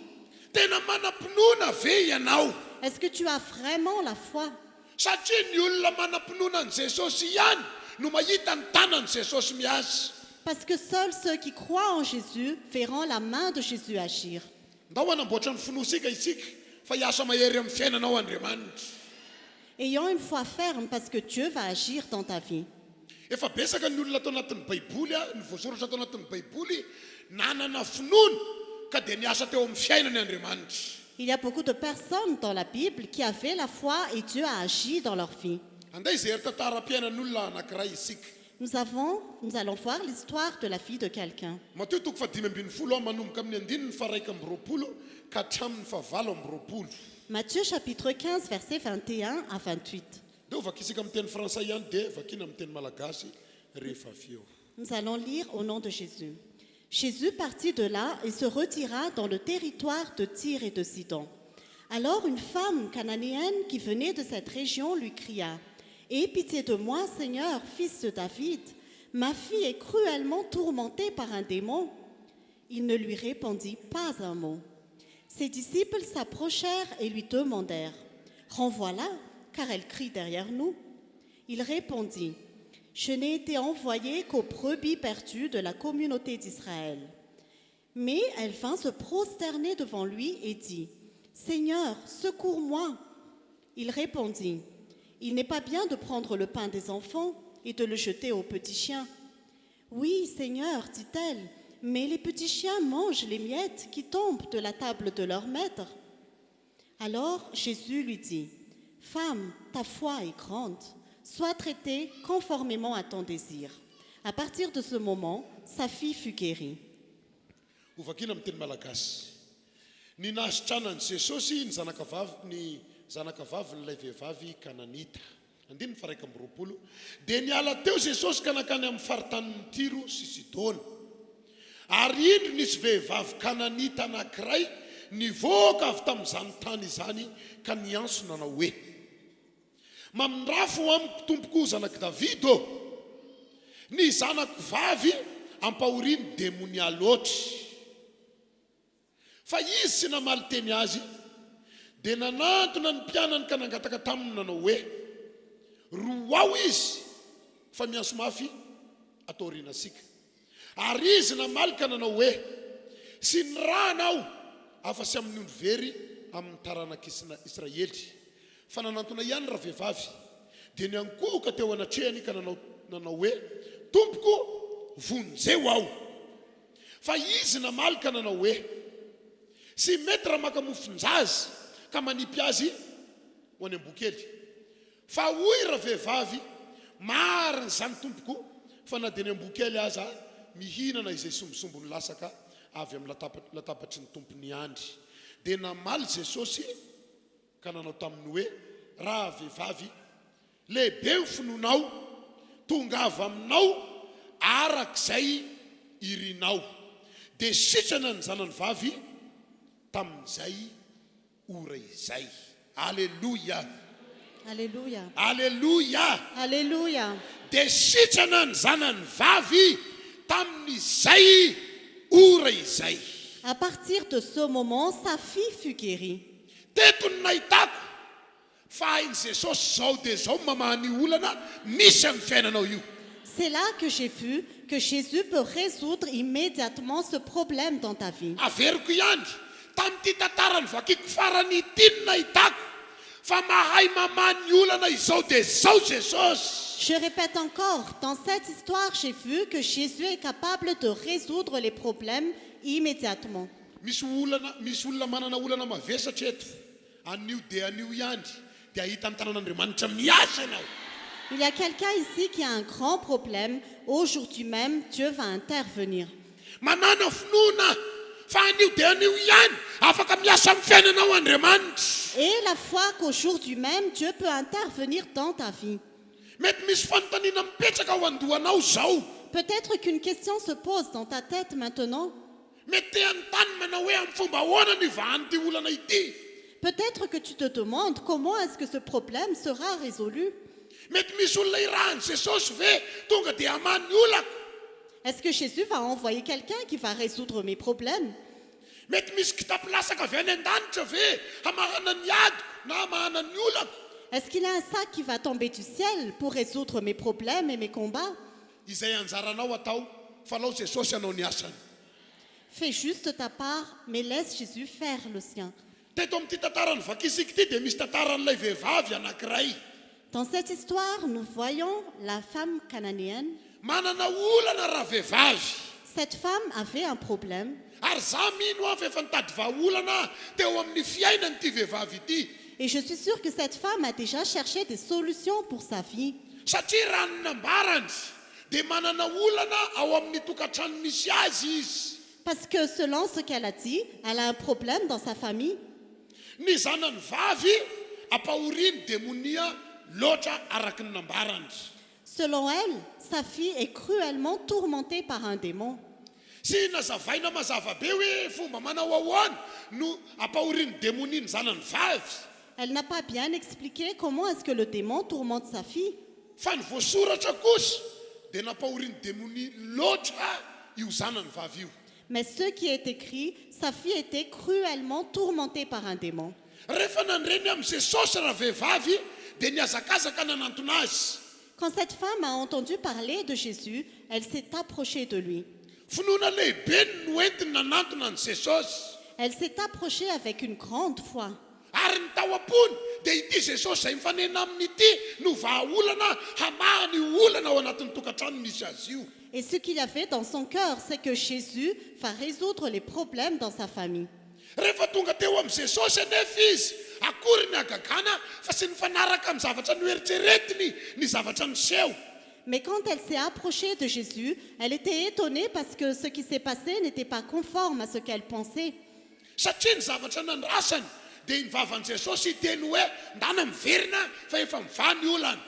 S4: Tena manam-pinoana ve ianao?
S3: Est-ce que tu as vraiment la foi?
S4: Satria ny olona manam-pinoana an'i Jesosy ihany no mahita ny tanan'i Jesosy miasa.
S3: Parce que seuls ceux qui croient en Jésus verront la main de Jésus agir.
S4: Ndao hanamboatra ny finosika isika fa hiasa mahery amin'ny fiainanao Andriamanitra.
S3: Ayons une foi ferme parce que Dieu va agir dans ta vie.
S4: Efa besaka ny olona atao anatin'ny Baiboly, ny voasoratra atao anatin'ny Baiboly nanana finoana ka dia niasa teo amin'ny fiainany Andriamanitra.
S3: Il y a beaucoup de personnes dans la Bible qui avaient la foi et Dieu a agi dans leur vie.
S4: Anday izay tantara-piainan'olona anankiray isika.
S3: Nous allons voir l'histoire de la vie de quelqu'un.
S4: Matteo 5:10 manomboka amin'ny 9:20 ka hatramin'ny 9:20.
S3: Matthieu chapitre 15, versets 21 à 28.
S4: Dia vakisika amin'ny teny fransay ihany dia vakina amin'ny teny malagasy rehefa avy eo.
S3: Nous allons lire au nom de Jésus. Jésus partit de là et se retira dans le territoire de Tyr et de Sidon. Alors une femme cananéenne qui venait de cette région lui cria « Aie pitié de moi, Seigneur, fils de David. Ma fille est cruellement tourmentée par un démon. » Il ne lui répondit pas un mot. Ses disciples s'approchèrent et lui demandèrent « Renvoie-la, car elle crie derrière nous. » Il répondit « Je n'ai été envoyé qu'aux brebis perdues de la communauté d'Israël. » Mais elle vint se prosterner devant lui et dit « Seigneur, secours-moi. » Il répondit « Il n'est pas bien de prendre le pain des enfants et de le jeter aux petits chiens. »« Oui, Seigneur, dit-elle, mais les petits chiens mangent les miettes qui tombent de la table de leur maître. » Alors Jésus lui dit « Femme, ta foi est grande. Sois traitée conformément à ton désir. » À partir de ce moment, sa fille fut guérie.
S4: Ovakina amin'ny teny malagasy. Ny nasitranan'i Jesosy ny zanakavavy vehivavy Kananita. 1:20. Dia niala teo Jesosy ka nakany amin'ny faritanin'ny Tiro sy Sidona. Ary indro nisy vehivavy Kananita anankiray nivoaka avy tamin'izany tany izany ka niantso nanao hoe mamindrafo amiko tompoko zanak David ô, ny zanako vavy ampahoriany demonialy loatra. Fa izy sy namaly teny azy dia nanantona ny mpianany ka nangataka taminy nanao hoe roa ao izy fa mianso mafy atao rinasika. Ary izy namaly ka nanao hoe sy ny ranao afa-sy amin'ny ondro very amin'ny taranaka Israely. Fa nanantona ihany raha vehivavy dia niankohoka teo anatrehany ka nanao hoe tompoko vonjeo aho. Fa izy namaly ka nanao hoe sy mety raha maka mofonjazy ka manipy azy ho any am-bokely. Fa hoy raha vehivavy mariny zany tompoko fa na dia ny am-bokely aza mihinana izay sombosombony lasaka avy amin'ny latabatry ny tompony andry. Dia namaly Jesosy ka nanao taminy hoe raha vehivavy lehibe ny finonao tonga avy aminao arak'izay irinao. Dia sitrana ny zanany vavy tamin'izay ora izay. Alleluia.
S3: Alléluia.
S4: Alleluia.
S3: Alléluia.
S4: Dia sitrana ny zanany vavy tamin'izay ora izay.
S3: À partir de ce moment, sa fille fut guérie.
S4: Teto ny nahitako fa hainy Jesosy zao dia zao mamahany olana misy amin'ny fiainanao io.
S3: C'est là que j'ai vu que Jésus peut résoudre immédiatement ce problème dans ta vie.
S4: Averiko ihany tamin'ity tantarany vakiko farany ity ny nahitako fa mahay mamahany olana izao dia zao Jesosy.
S3: Je répète encore, dans cette histoire, j'ai vu que Jésus est capable de résoudre les problèmes immédiatement.
S4: Misy olona manana olana mavesatra eto. Anio dia anio ihany dia ahita ny tanan'Andriamanitra miasa ianao.
S3: Il y a quelqu'un ici qui a un grand problème. Aujourd'hui même, Dieu va intervenir.
S4: Manana finoana fa anio dia anio ihany afaka miasa amin'ny fiainanao Andriamanitra.
S3: Et la foi qu'aujourd'hui même, Dieu peut intervenir dans ta vie.
S4: Mety misy fanontaniana mipetraka ao andohanao zao.
S3: Peut-être qu'une question se pose dans ta tête maintenant.
S4: Mety anontany manao hoe amin'ny fomba ahoana ny vahan'ity olana ity.
S3: Peut-être que tu te demandes comment est-ce que ce problème sera résolu.
S4: Mety misy olona irahany Jesosy ve tonga dia hamany olako.
S3: Est-ce que Jésus va envoyer quelqu'un qui va résoudre mes problèmes?
S4: Mety misy kitapo lasaka avy any an-danitra ve hamahana ny adiko na hamahana ny olako.
S3: Est-ce qu'il y a un sac qui va tomber du ciel pour résoudre mes problèmes et mes combats?
S4: Izay anjaranao atao fa lao Jesosy anao ny asany.
S3: Fais juste ta part, mais laisse Jésus faire le sien.
S4: Teto amin'ity tantarany vakisika ity dia misy tantaran'ilay vehivavy anankiray.
S3: Dans cette histoire, nous voyons la femme cananéenne.
S4: Manana olana raha vehivavy.
S3: Cette femme avait un problème
S4: ary za mino aho fa efa nitady vahaolana teo amin'ny fiainanyity vehivavy ity
S3: et je suis sûre que cette femme a déjà cherché des solutions pour sa vie.
S4: satria raha ny nambarany dia manana olana ao amin'ny tokantrano misy azy izy.
S3: Parce que selon ce qu'elle a dit, elle a un problème dans sa famille.
S4: Ny zanany vavy ampahoriany demonia loatra araky ny nambarany.
S3: Selon elle, sa fille est cruellement tourmentée par un démon.
S4: Sy nazavaina mazava be hoe fomba manao ahoana no ampahoriany demonia ny zanany vavy.
S3: Elle n'a pas bien expliqué comment est-ce que le démon tourmente sa fille.
S4: Fa ny voasoratra kosa dia nampahoriany demonia loatra io zanany vavy io.
S3: Mais ce qui est écrit, sa fille était cruellement tourmentée par un démon.
S4: Rehefa nandreny amin'izay saosy raha vehivavy dia niazakazaka nanantona azy.
S3: Quand cette femme a entendu parler de Jésus, elle s'est approchée de lui.
S4: Finoana lehibe no entiny nanantona an'izay saosy.
S3: Elle s'est approchée avec une grande foi.
S4: Ary ny tao am-pony dia ity Jesosy izay mifanena amin'ity no vahaolana hamahany olana ao anatin'ny tokantrano misy azy io.
S3: Et ce qu'il y avait dans son cœur, c'est que Jésus va résoudre les problèmes dans sa famille.
S4: Rehefa tonga teo amin'ny Jesosy anefa izy akory ny agagana fa sy ny fanaraka amin'ny zavatra noeritreretiny ny zavatra niseho.
S3: Mais quand elle s'est approchée de Jésus, elle était étonnée parce que ce qui s'est passé n'était pas conforme à ce qu'elle pensait.
S4: Satria ny zavatra nandrasany dia ny vavan'i Jesosy hiteny hoe ndana miverina fa efa miva ny olana.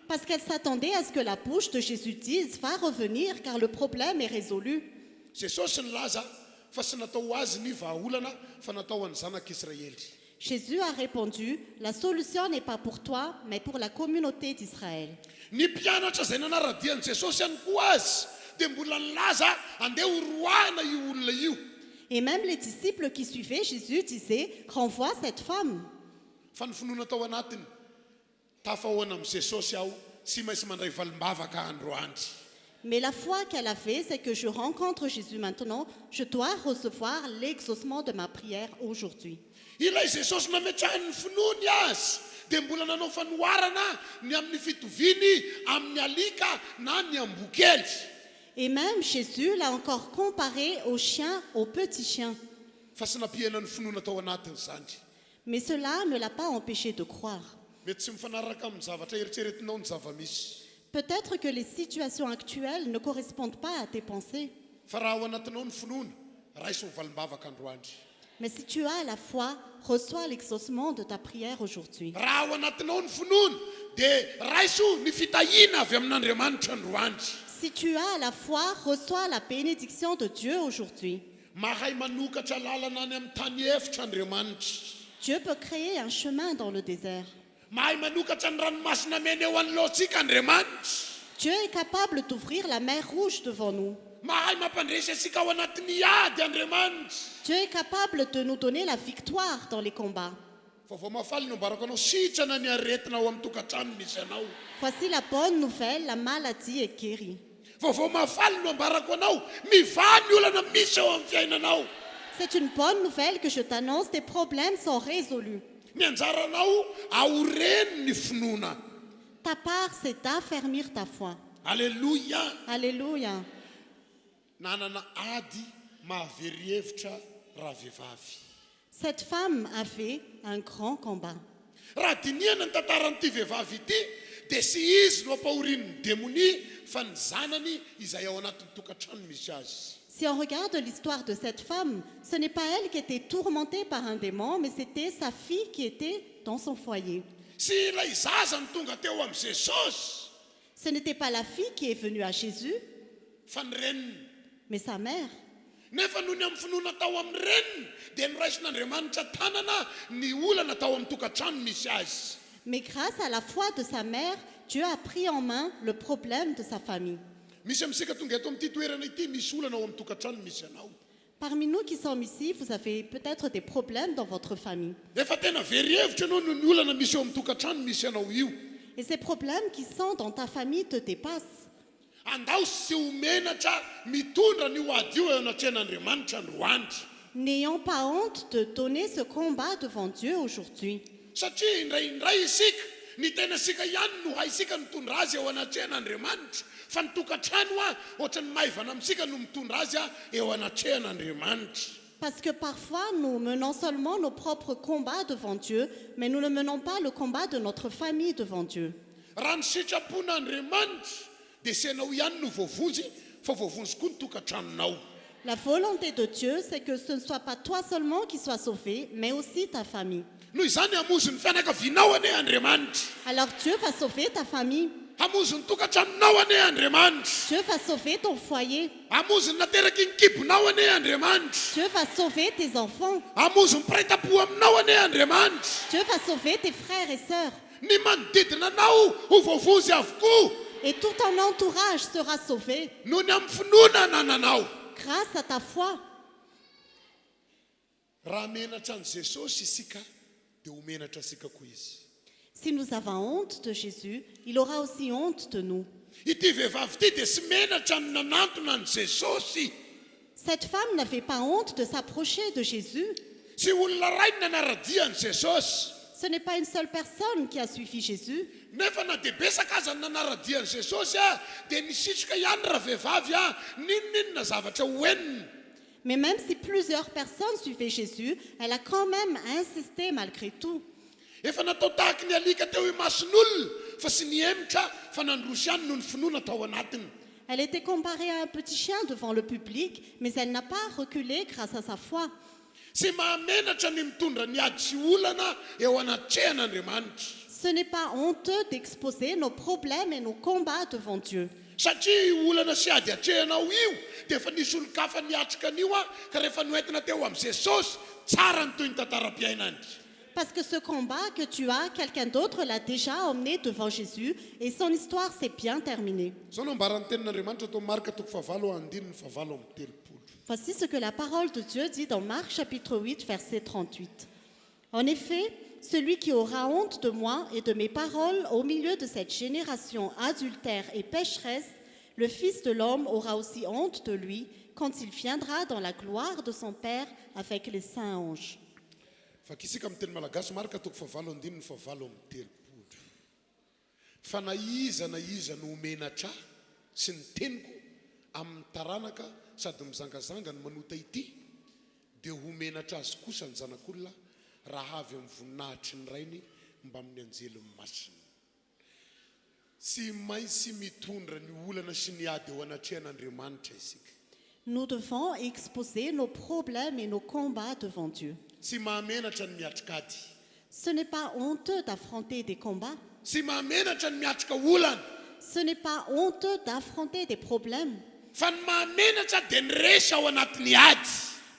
S3: Parce qu'elle s'attendait à ce que la bouche de Jésus dise « Va revenir car le problème est résolu ».
S4: Jesosy nilaza fa sy natao azy ny vahaolana fa natao an'ny zanak'Israely.
S3: Jésus a répondu « La solution n'est pas pour toi, mais pour la communauté d'Israël ».
S4: Ny mpianatra izay nanaradian'i Jesosy ihany koa azy dia mbola nilaza andeha horoahana io olona io.
S3: Et même les disciples qui suivaient Jésus disaient « Renvoie cette femme ».
S4: Fa ny finoana tao anatiny tafahoana amin'i Jesosy aho sy maintsy mandray valim-bavaka androany.
S3: Mais la foi qu'elle a fait, c'est que je rencontre Jésus maintenant, je dois recevoir l'exaucement de ma prière aujourd'hui.
S4: Ilay Jesosy nametrahany ny finoany azy dia mbola nanao fanoharana ny amin'ny fitoviany amin'ny alika na ny ambokely.
S3: Et même Jésus l'a encore comparé aux chiens, aux petits chiens.
S4: Fa sy nampiena ny finoana tao anatiny izany.
S3: Mais cela ne l'a pas empêché de croire.
S4: Mety tsy mifanaraka amin'ny zavatra eritreretinao ny zava-misy.
S3: Peut-être que les situations actuelles ne correspondent pas à tes pensées.
S4: Fa raha ao anatinao ny finoana raisy ho valim-bavaka androany.
S3: Mais si tu as la foi, reçois l'exaucement de ta prière aujourd'hui.
S4: Raha ao anatinao ny finoana dia raiso ny fitahiana avy amin'Andriamanitra androany.
S3: Si tu as la foi, reçois la bénédiction de Dieu aujourd'hui.
S4: Mahay manokatra lalana any amin'ny tany efitra Andriamanitra.
S3: Dieu peut créer un chemin dans le désert.
S4: Mahay manokatra ny ranomasina mena eo anoloantsika Andriamanitra.
S3: Dieu est capable d'ouvrir la mer Rouge devant nous.
S4: Mahay mampandresy antsika ao anatin'ny ady Andriamanitra.
S3: Dieu est capable de nous donner la victoire dans les combats.
S4: Vaovao mafaly no ambarako anao sitrana ny aretina ao amin'ny tokantrano misy anao.
S3: Voici la bonne nouvelle, la maladie est guérie.
S4: Vaovao mafaly no ambarako anao mivaha ny olana misy ao amin'ny fiainanao.
S3: C'est une bonne nouvelle que je t'annonce, tes problèmes sont résolus.
S4: Ny anjaranao aoreny ny finoana.
S3: Ta part, c'est d'affermir ta foi.
S4: Alléluia.
S3: Alléluia.
S4: Nanana ady mahavery hevitra raha vehivavy.
S3: Cette femme a fait un grand combat.
S4: Raha dinihana ny tantaran'ity vehivavy ity dia sy izy no ampahoriany ny demonia fa ny zanany izay ao anatin'ny tokantrano misy azy.
S3: Si on regarde l'histoire de cette femme, ce n'est pas elle qui était tourmentée par un démon, mais c'était sa fille qui était dans son foyer.
S4: Sy ilay zaza ny tonga teo amin'ny Jesosy
S3: Ce n'était pas la fille qui est venue à Jésus,
S4: fa ny reniny.
S3: mais sa mère.
S4: Nefa noho ny amin'ny finoana tao amin'ny reniny dia noraisin'Andriamanitra tanana ny olana tao amin'ny tokantrano misy azy.
S3: Mais grâce à la foi de sa mère, Dieu a pris en main le problème de sa famille.
S4: Misy amintsika tonga eto amin'ity toerana ity misy olana ao amin'ny tokantrano misy anao.
S3: Parmi nous qui sommes ici, vous avez peut-être des problèmes dans votre famille.
S4: Efa tena very hevitra anao noho ny olana misy eo amin'ny tokantrano misy anao io.
S3: Et ces problèmes qui sont dans ta famille te dépassent.
S4: Andao sy homenatra mitondra ny hoady io eo anatrehan'Andriamanitra androany.
S3: N'ayons pas honte de donner ce combat devant Dieu aujourd'hui.
S4: Satria indraindray isika ny tena sika ihany no haisika mitondra azy eo anatrehan'Andriamanitra fa ny tokantrano ohatrany maivana amintsika no mitondra azy eo anatrehan'Andriamanitra.
S3: Parce que parfois, nous menons seulement nos propres combats devant Dieu, mais nous ne menons pas le combat de notre famille devant Dieu.
S4: Raha ny sitrapon'Andriamanitra dia senao ihany no voavonjy fa voavonjy koa ny tokantranonao.
S3: La volonté de Dieu, c'est que ce ne soit pas toi seulement qui sois sauvé, mais aussi ta famille.
S4: Noho izany hamozy ny fianakavianao ane Andriamanitra.
S3: Alors Dieu va sauver ta famille.
S4: Hamozy ny tokantranonao ane Andriamanitra.
S3: Dieu va sauver ton foyer.
S4: Hamozy ny nateraky ny kibonao ane Andriamanitra.
S3: Dieu va sauver tes enfants.
S4: Hamozy ny mpiraita-po aminao ane Andriamanitra.
S3: Dieu va sauver tes frères et sœurs.
S4: Ny manodidina anao ho voavonjy avokoa
S3: Et tout ton entourage sera sauvé
S4: noho ny amin'ny finoana ananao.
S3: grâce à ta foi.
S4: Raha menatra an' Jesosy isika dia ho menatra asika koa izy.
S3: Si nous avons honte de Jésus, il aura aussi honte de nous.
S4: Ity vehivavy ity dia sy menatra ny nanantona an' Jesosy.
S3: Cette femme n'avait pas honte de s'approcher de Jésus.
S4: Sy olona ray ny nanaradia an' Jesosy.
S3: Ce n'est pas une seule personne qui a suivi Jésus.
S4: Nefa na dia besaka aza ny nanaradia an' Jesosy dia nisitrika ihany raha vehivavy ninona zavatra ho eniny.
S3: Mais même si plusieurs personnes suivaient Jésus, elle a quand même insisté malgré tout.
S4: Efa natao tahaka ny alika teo imason'olona fa sy niemitra fa nandroso ihany noho ny finoana tao anatiny.
S3: Elle était comparée à un petit chien devant le public, mais elle n'a pas reculé grâce à sa foi.
S4: Sy mahamenatra ny mitondra ny ady sy olana eo anatrehan'Andriamanitra.
S3: Ce n'est pas honteux d'exposer nos problèmes et nos combats devant Dieu.
S4: Satria olana sy ady atrehanao io dia efa nisy olo-kafa niatrika an'io ka rehefa noentina teo amin'i Jesosy tsara ny toy ny tantaram-piainany.
S3: Parce que ce combat que tu as, quelqu'un d'autre l'a déjà emmené devant Jésus et son histoire s'est bien terminée.
S4: Zao no ambaran'ny tenin'Andriamanitra tao Marka toko 8:7-8.
S3: Voici ce que la parole de Dieu dit dans Marc chapitre 8, verset 38. En effet, celui qui aura honte de moi et de mes paroles au milieu de cette génération adultère et pécheresse, le Fils de l'homme aura aussi honte de lui quand il viendra dans la gloire de son Père avec les saints anges.
S4: Fakisika amin'ny teny malagasy Marka toko 8:7. Fa na iza no menatra sy ny teniko amin'ny taranaka sady mizangazanga ny manota ity dia ho menatra azy kosa ny zanak'olona raha avy amin'ny voninahitry ny rainy mba amin'ny anjeliny masina. Sy maintsy mitondra ny olana sy ny ady eo anatrehan'Andriamanitra isika.
S3: Nous devons exposer nos problèmes et nos combats devant Dieu.
S4: Sy mahamenatra ny miatrika ady.
S3: Ce n'est pas honteux d'affronter des combats.
S4: Sy mahamenatra ny miatrika olana.
S3: Ce n'est pas honteux d'affronter des problèmes.
S4: Fa ny mahamenatra dia ny resa ao anatin'ny ady.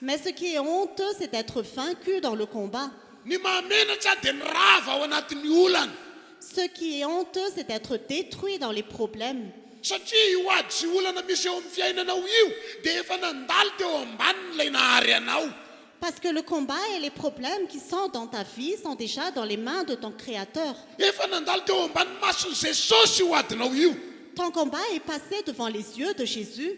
S3: Mais ce qui est honteux, c'est d'être vaincu dans le combat.
S4: Ny mahamenatra dia ny rava ao anatin'ny olana.
S3: Ce qui est honteux, c'est d'être détruit dans les problèmes.
S4: Satria io ady sy olana misy eo amin'ny fiainanao io dia efa nandalo teo ambanin'ilay nahary anao.
S3: Parce que le combat et les problèmes qui sont dans ta vie sont déjà dans les mains de ton Créateur.
S4: Efa nandalo teo ambanin'ny mason'i Jesosy io adinao io.
S3: Ton combat est passé devant les yeux de Jésus.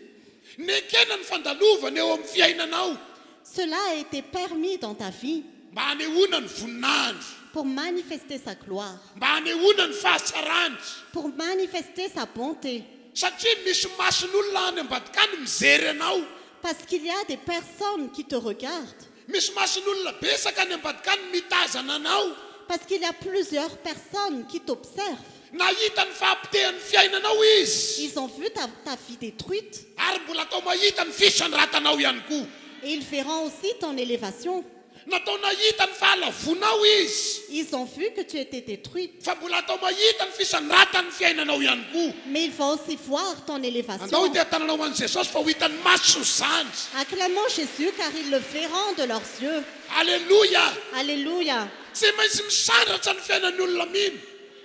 S4: Nekena ny fandalovana eo amin'ny fiainanao
S3: Cela a été permis dans ta vie
S4: mba hanehoana ny voninahiny,
S3: pour manifester sa gloire,
S4: mba hanehoana ny fahasarany.
S3: pour manifester sa bonté.
S4: Satria misy mason'olona any ambadikany mijery anao.
S3: Parce qu'il y a des personnes qui te regardent.
S4: Misy mason'olona besaka any ambadikany mitazana anao.
S3: Parce qu'il y a plusieurs personnes qui t'observent.
S4: Nahita ny fahampitehan'ny fiainanao izy.
S3: Ils ont vu ta vie détruite
S4: Ary mbola atao mahita ny fisandratanao ihany koa.
S3: et ils verront aussi ton élévation.
S4: Natao nahita ny fahalavonao izy.
S3: Ils ont vu que tu étais détruite,
S4: Fa mbola atao mahita ny fisandratan'ny fiainanao ihany koa.
S3: mais ils vont aussi voir ton
S4: Andao
S3: élévation.
S4: ity tananao an' Jesosy fa ho hitan'ny maso izany.
S3: Acclamons Jésus car ils le verront de leurs yeux.
S4: Alléluia.
S3: Alléluia.
S4: Tsy maintsy misandratra ny fiainan'ny olona mino.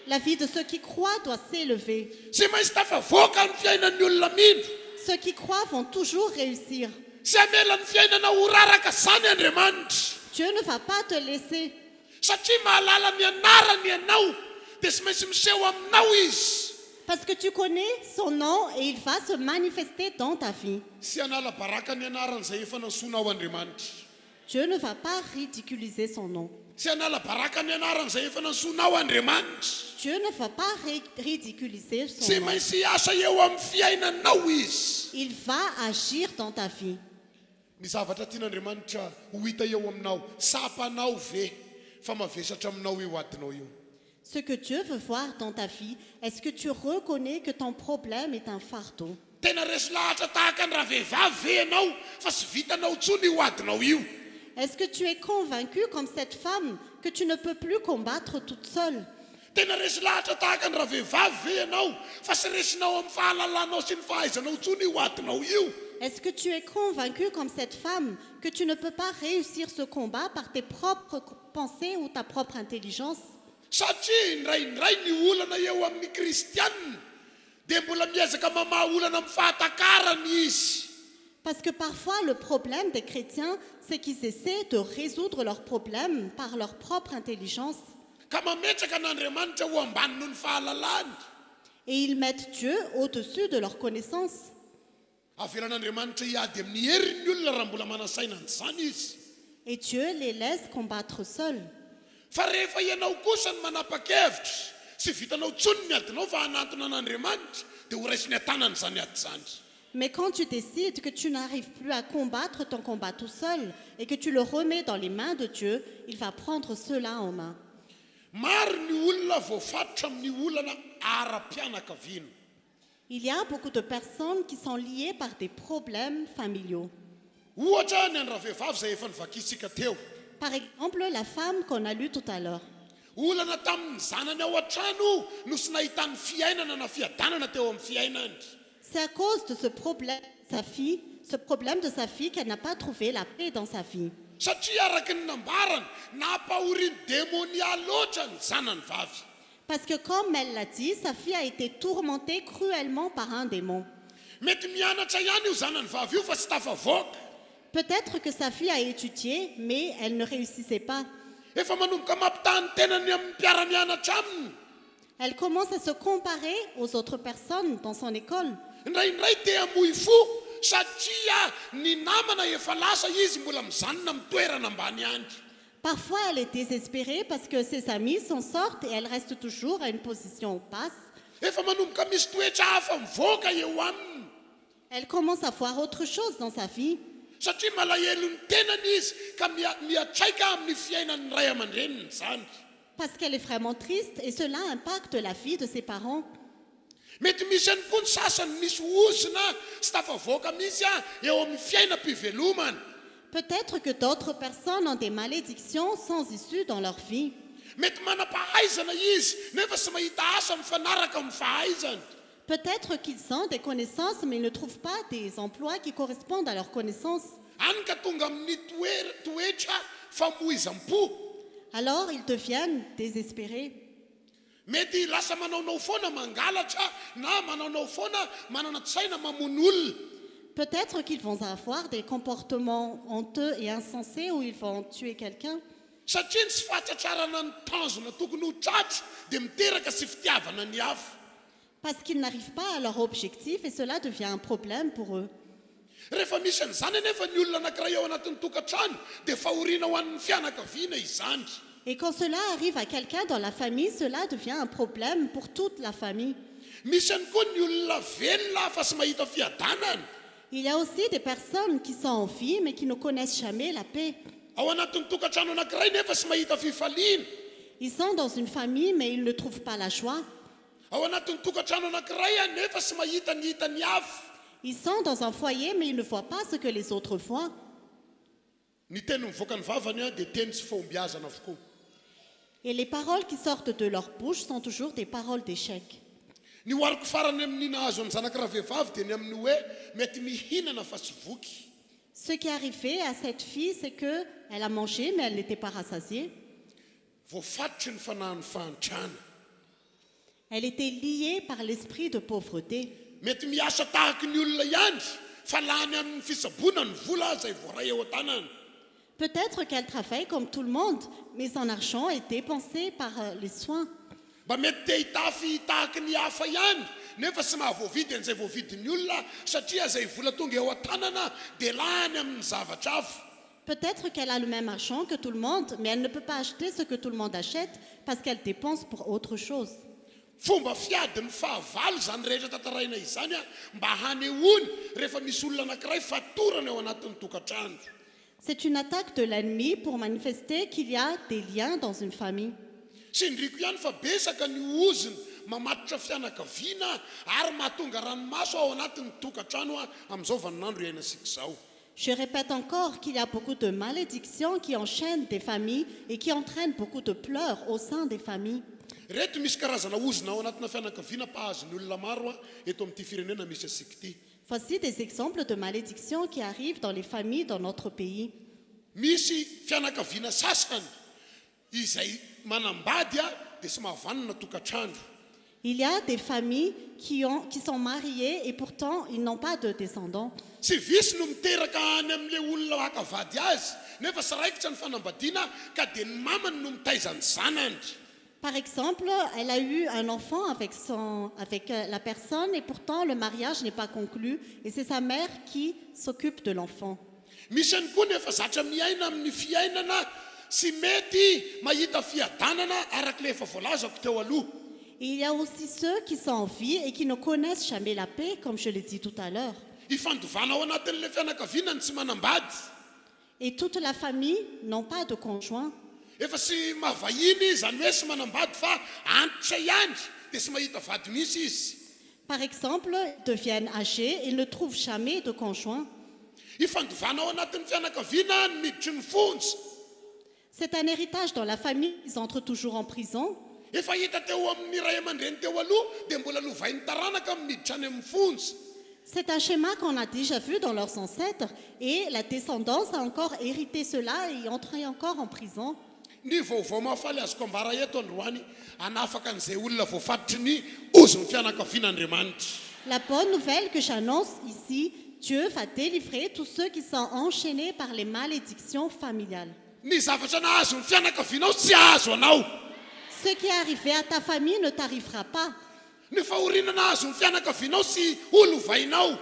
S3: La vie de ceux qui croient doit s'élever.
S4: Tsy maintsy tafavoaka ny fiainan'ny olona mino.
S3: Ceux qui croient vont toujours réussir.
S4: Tsy hamela ny fiainana ho raraka zany Andriamanitra.
S3: Dieu ne va pas te laisser.
S4: Satria mahalala ny anarany ianao dia tsy maintsy miseho aminao izy.
S3: Parce que tu connais son nom et il va se manifester dans ta vie.
S4: Sy hanala baraka ny anarany izay efa nasoana ao Andriamanitra.
S3: Dieu ne va pas ridiculiser son nom.
S4: sy anala baraka ny anaran'izay efa nansoanao Andriamanitra.
S3: Dieu ne va pas ridiculiser son
S4: Tsy
S3: nom.
S4: maintsy hiasa eo amin'ny fiainanao izy.
S3: Il va agir dans ta vie.
S4: Ny zavatra tian'Andriamanitra ho hita eo aminao, sapanao ve fa mavesatra aminao io adinao io.
S3: Ce que Dieu veut voir dans ta vie, est-ce que tu reconnais que ton problème est un fardeau?
S4: Tena resy lahatra tahaka ny raha vehivavy ve ianao fa sy vitanao intsony io adinao io.
S3: Est-ce que tu es convaincu comme cette femme que tu ne peux plus combattre toute seule?
S4: Tena resy lahatra tahaka ny raha vehivavy ve ianao fa sy resinao amin'ny fahalalanao sy ny fahaizanao intsony io adinao io.
S3: Est-ce que tu es convaincu comme cette femme que tu ne peux pas réussir ce combat par tes propres pensées ou ta propre intelligence?
S4: Satria indraindray ny olana eo amin'ny kristianina dia mbola miezaka mamaha olana amin'ny fahatakarany izy.
S3: Parce que parfois, le problème des chrétiens, c'est qu'ils essaient de résoudre leurs problèmes par leur propre intelligence.
S4: Ka mametraka n'Andriamanitra ho ambany noho ny fahalalany.
S3: Et ils mettent Dieu au-dessus de leur connaissance.
S4: Avelan'Andriamanitra hiady amin'ny herin'ny olona raha mbola manasaina an'izany izy.
S3: Et Dieu les laisse combattre seuls.
S4: Fa rehefa ianao kosa ny manapa-kevitra sy vitanao tsony ny adinao fa hanatona an'Andriamanitra dia ho raisiny atanany izany ady izany.
S3: Mais quand tu décides que tu n'arrives plus à combattre ton combat tout seul et que tu le remets dans les mains de Dieu, il va prendre cela en main.
S4: Maro ny olona voafatotra amin'ny olana ara-pianakaviana.
S3: Il y a beaucoup de personnes qui sont liées par des problèmes familiaux.
S4: Ohatra ny an'raha vehivavy izay efa nivakisika teo.
S3: Par exemple, la femme qu'on a lue tout à l'heure.
S4: Olana tamin'ny zanany ao an-trano no sy nahitany fiainana na fiadanana teo amin'ny fiainany.
S3: C'est à cause de ce problème de sa fille qu'elle n'a pas trouvé la paix dans sa vie.
S4: Satria araka ny nambarany napahoriany démonialy loatra ny zanany vavy.
S3: Parce que comme elle l'a dit, sa fille a été tourmentée cruellement par un démon.
S4: Mety mianatra ihany io zanany vavy io fa tsy tafavoaka.
S3: Peut-être que sa fille a étudié, mais elle ne réussissait pas.
S4: Efa manomboka mampitany tenany amin'ny mpiara-mianatra aminy.
S3: Elle commence à se comparer aux autres personnes dans son école.
S4: Indraindray dia hamoy fo satria ny namana efa lasa izy mbola mijanona amin'ny toerana ambany andry.
S3: Parfois, elle est désespérée parce que ses amis s'en sortent et elle reste toujours à une position basse.
S4: Efa manomboka misy toetra hafa mivoaka eo aminy.
S3: Elle commence à voir autre chose dans sa vie.
S4: Satria malahelo ny tenany izy ka miatraika amin'ny fiainan'ny ray aman-dreniny izany.
S3: Parce qu'elle est vraiment triste et cela impacte la vie de ses parents.
S4: Mety misy ihany koa ny sasany misy ozona sy tafavoaka misy eo amin'ny fiainam-pivelomana.
S3: Peut-être que d'autres personnes ont des malédictions sans issue dans leur vie.
S4: Mety manam-pahaizana izy nefa sy mahita asa mifanaraka amin'ny fahaizana.
S3: Peut-être qu'ils ont des connaissances, mais ils ne trouvent pas des emplois qui correspondent à leurs connaissances.
S4: Hany ka tonga amin'ny toetra famoizam-po.
S3: Alors, ils deviennent désespérés.
S4: Mety lasa manaonao foana mangalatra na manaonao foana manana tsaina mamono olona.
S3: Peut-être qu'ils vont avoir des comportements honteux et insensés où ils vont tuer quelqu'un.
S4: Satria ny sy fahatratrarana ny tanjona tokony ho tratra dia miteraka sy fitiavana ny hafa.
S3: Parce qu'ils n'arrivent pas à leur objectif et cela devient un problème pour eux.
S4: Rehefa misy an'izany anefa ny olona anankiray ao anatin'ny tokantrano dia fahoriana ho an'ny fianakaviana izany.
S3: Et quand cela arrive à quelqu'un dans la famille, cela devient un problème pour toute la famille.
S4: Misy ihany koa ny olona velona fa sy mahita fiadanana.
S3: Il y a aussi des personnes qui sont en vie mais qui ne connaissent jamais la paix.
S4: Ao anatin'ny tokantrano anankiray nefa sy mahita fifaliana.
S3: Ils sont dans une famille mais ils ne trouvent pas la joie.
S4: Ao anatin'ny tokantrano anankiray nefa sy mahita ny hitany hafa.
S3: Ils sont dans un foyer mais ils ne voient pas ce que les autres voient.
S4: Ny teny mivoaka ny vavany dia teny tsy fahombiazana avokoa.
S3: Et les paroles qui sortent de leur bouche sont toujours des paroles d'échec.
S4: Ny hoariko farany amin'ny nahazo ny zanakiraha vehivavy dia ny amin'ny hoe mety mihinana fa tsy voky.
S3: Ce qui est arrivé à cette fille, c'est qu'elle a mangé, mais elle n'était pas rassasiée.
S4: Voafatotry ny fanahin'ny fahantrana.
S3: Elle était liée par l'esprit de pauvreté.
S4: Mety miasa tahaka ny olona ihany fa lany amin'ny fisaboana ny vola izay voaray eo an-tanana.
S3: Peut-être qu'elle travaille comme tout le monde, mais son argent est dépensé par les soins.
S4: Mba mety te hitafy tahaka ny hafa ihany nefa sy mahavoavidy an'izay voavidin'ny olona satria izay vola tonga eo an-tanana dia lany amin'ny zavatra hafa.
S3: Peut-être qu'elle a le même argent que tout le monde, mais elle ne peut pas acheter ce que tout le monde achète parce qu'elle dépense pour autre chose.
S4: Fomba fiadiny fahavalo zany rehetra tataraina izany a mba hanehoany rehefa misy olona anankiray fatorana eo anatin'ny tokantrano.
S3: C'est une attaque de l'ennemi pour manifester qu'il y a des liens dans une famille.
S4: Sindriko ihany fa besaka ny oziny mamatotra fianakaviana ary mahatonga ranomaso ao anatin'ny tokantrano a amin'izao vaninandro iainasika izao.
S3: Je répète encore qu'il y a beaucoup de malédictions qui enchaînent des familles et qui entraînent beaucoup de pleurs au sein des familles.
S4: Reto misy karazana ozina ao anatina fianakaviana mpahazony olona maro a eto amin'ity firenena misy asika ity.
S3: Voici des exemples de malédictions qui arrivent dans les familles dans notre pays.
S4: Misy fianakaviana sasany izay manambady a dia tsy mahavanona tokantrano.
S3: Il y a des familles qui sont mariées et pourtant ils n'ont pas de descendants.
S4: Tsy visy no miteraka any amin'ilay olona hakavady azy nefa sy raikitra ny fanambadiana ka dia ny mamany no mitaizany zanany.
S3: Par exemple, elle a eu un enfant avec la personne et pourtant le mariage n'est pas conclu et c'est sa mère qui s'occupe de l'enfant.
S4: Misy ihany koa nefa zatra miaina amin'ny fiainana sy mety mahita fiadanana arak'ilay efa voalazako teo aloha.
S3: Et il y a aussi ceux qui sont en vie et qui ne connaissent jamais la paix, comme je l'ai dit tout à l'heure.
S4: Ifandovana ao anatin'ilay fianakaviana ny tsy manambady.
S3: Et toute la famille n'ont pas de conjoint.
S4: Efa sy mahavahiny izany hoe sy manambady fa antitra ihany dia sy mahita vady misy izy.
S3: Par exemple, ils deviennent âgés et ne trouvent jamais de conjoint.
S4: Ifandovana ao anatin'ny fianakaviana ny miditry ny fonjy.
S3: C'est un héritage dans la famille, ils entrent toujours en prison.
S4: Efa hita teo amin'ny ray aman-dreny teo aloha dia mbola lovainy taranaka miditra any amin'ny fonjy.
S3: C'est un schéma qu'on a déjà vu dans leurs ancêtres et la descendance a encore hérité cela et entre encore en prison.
S4: Ny vaovao mahafaly azoko ambara eto androany anafaka an'izay olona voafatitry ny ozon'ny fianakavian'Andriamanitra.
S3: La bonne nouvelle que j'annonce ici, Dieu va délivrer tous ceux qui sont enchaînés par les malédictions familiales.
S4: Ny zavatra nahazo ny fianakavianao tsy ahazo anao.
S3: Ce qui est arrivé à ta famille ne t'arrivera pas.
S4: Ny fahoriana nahazo ny fianakavianao sy olovainao.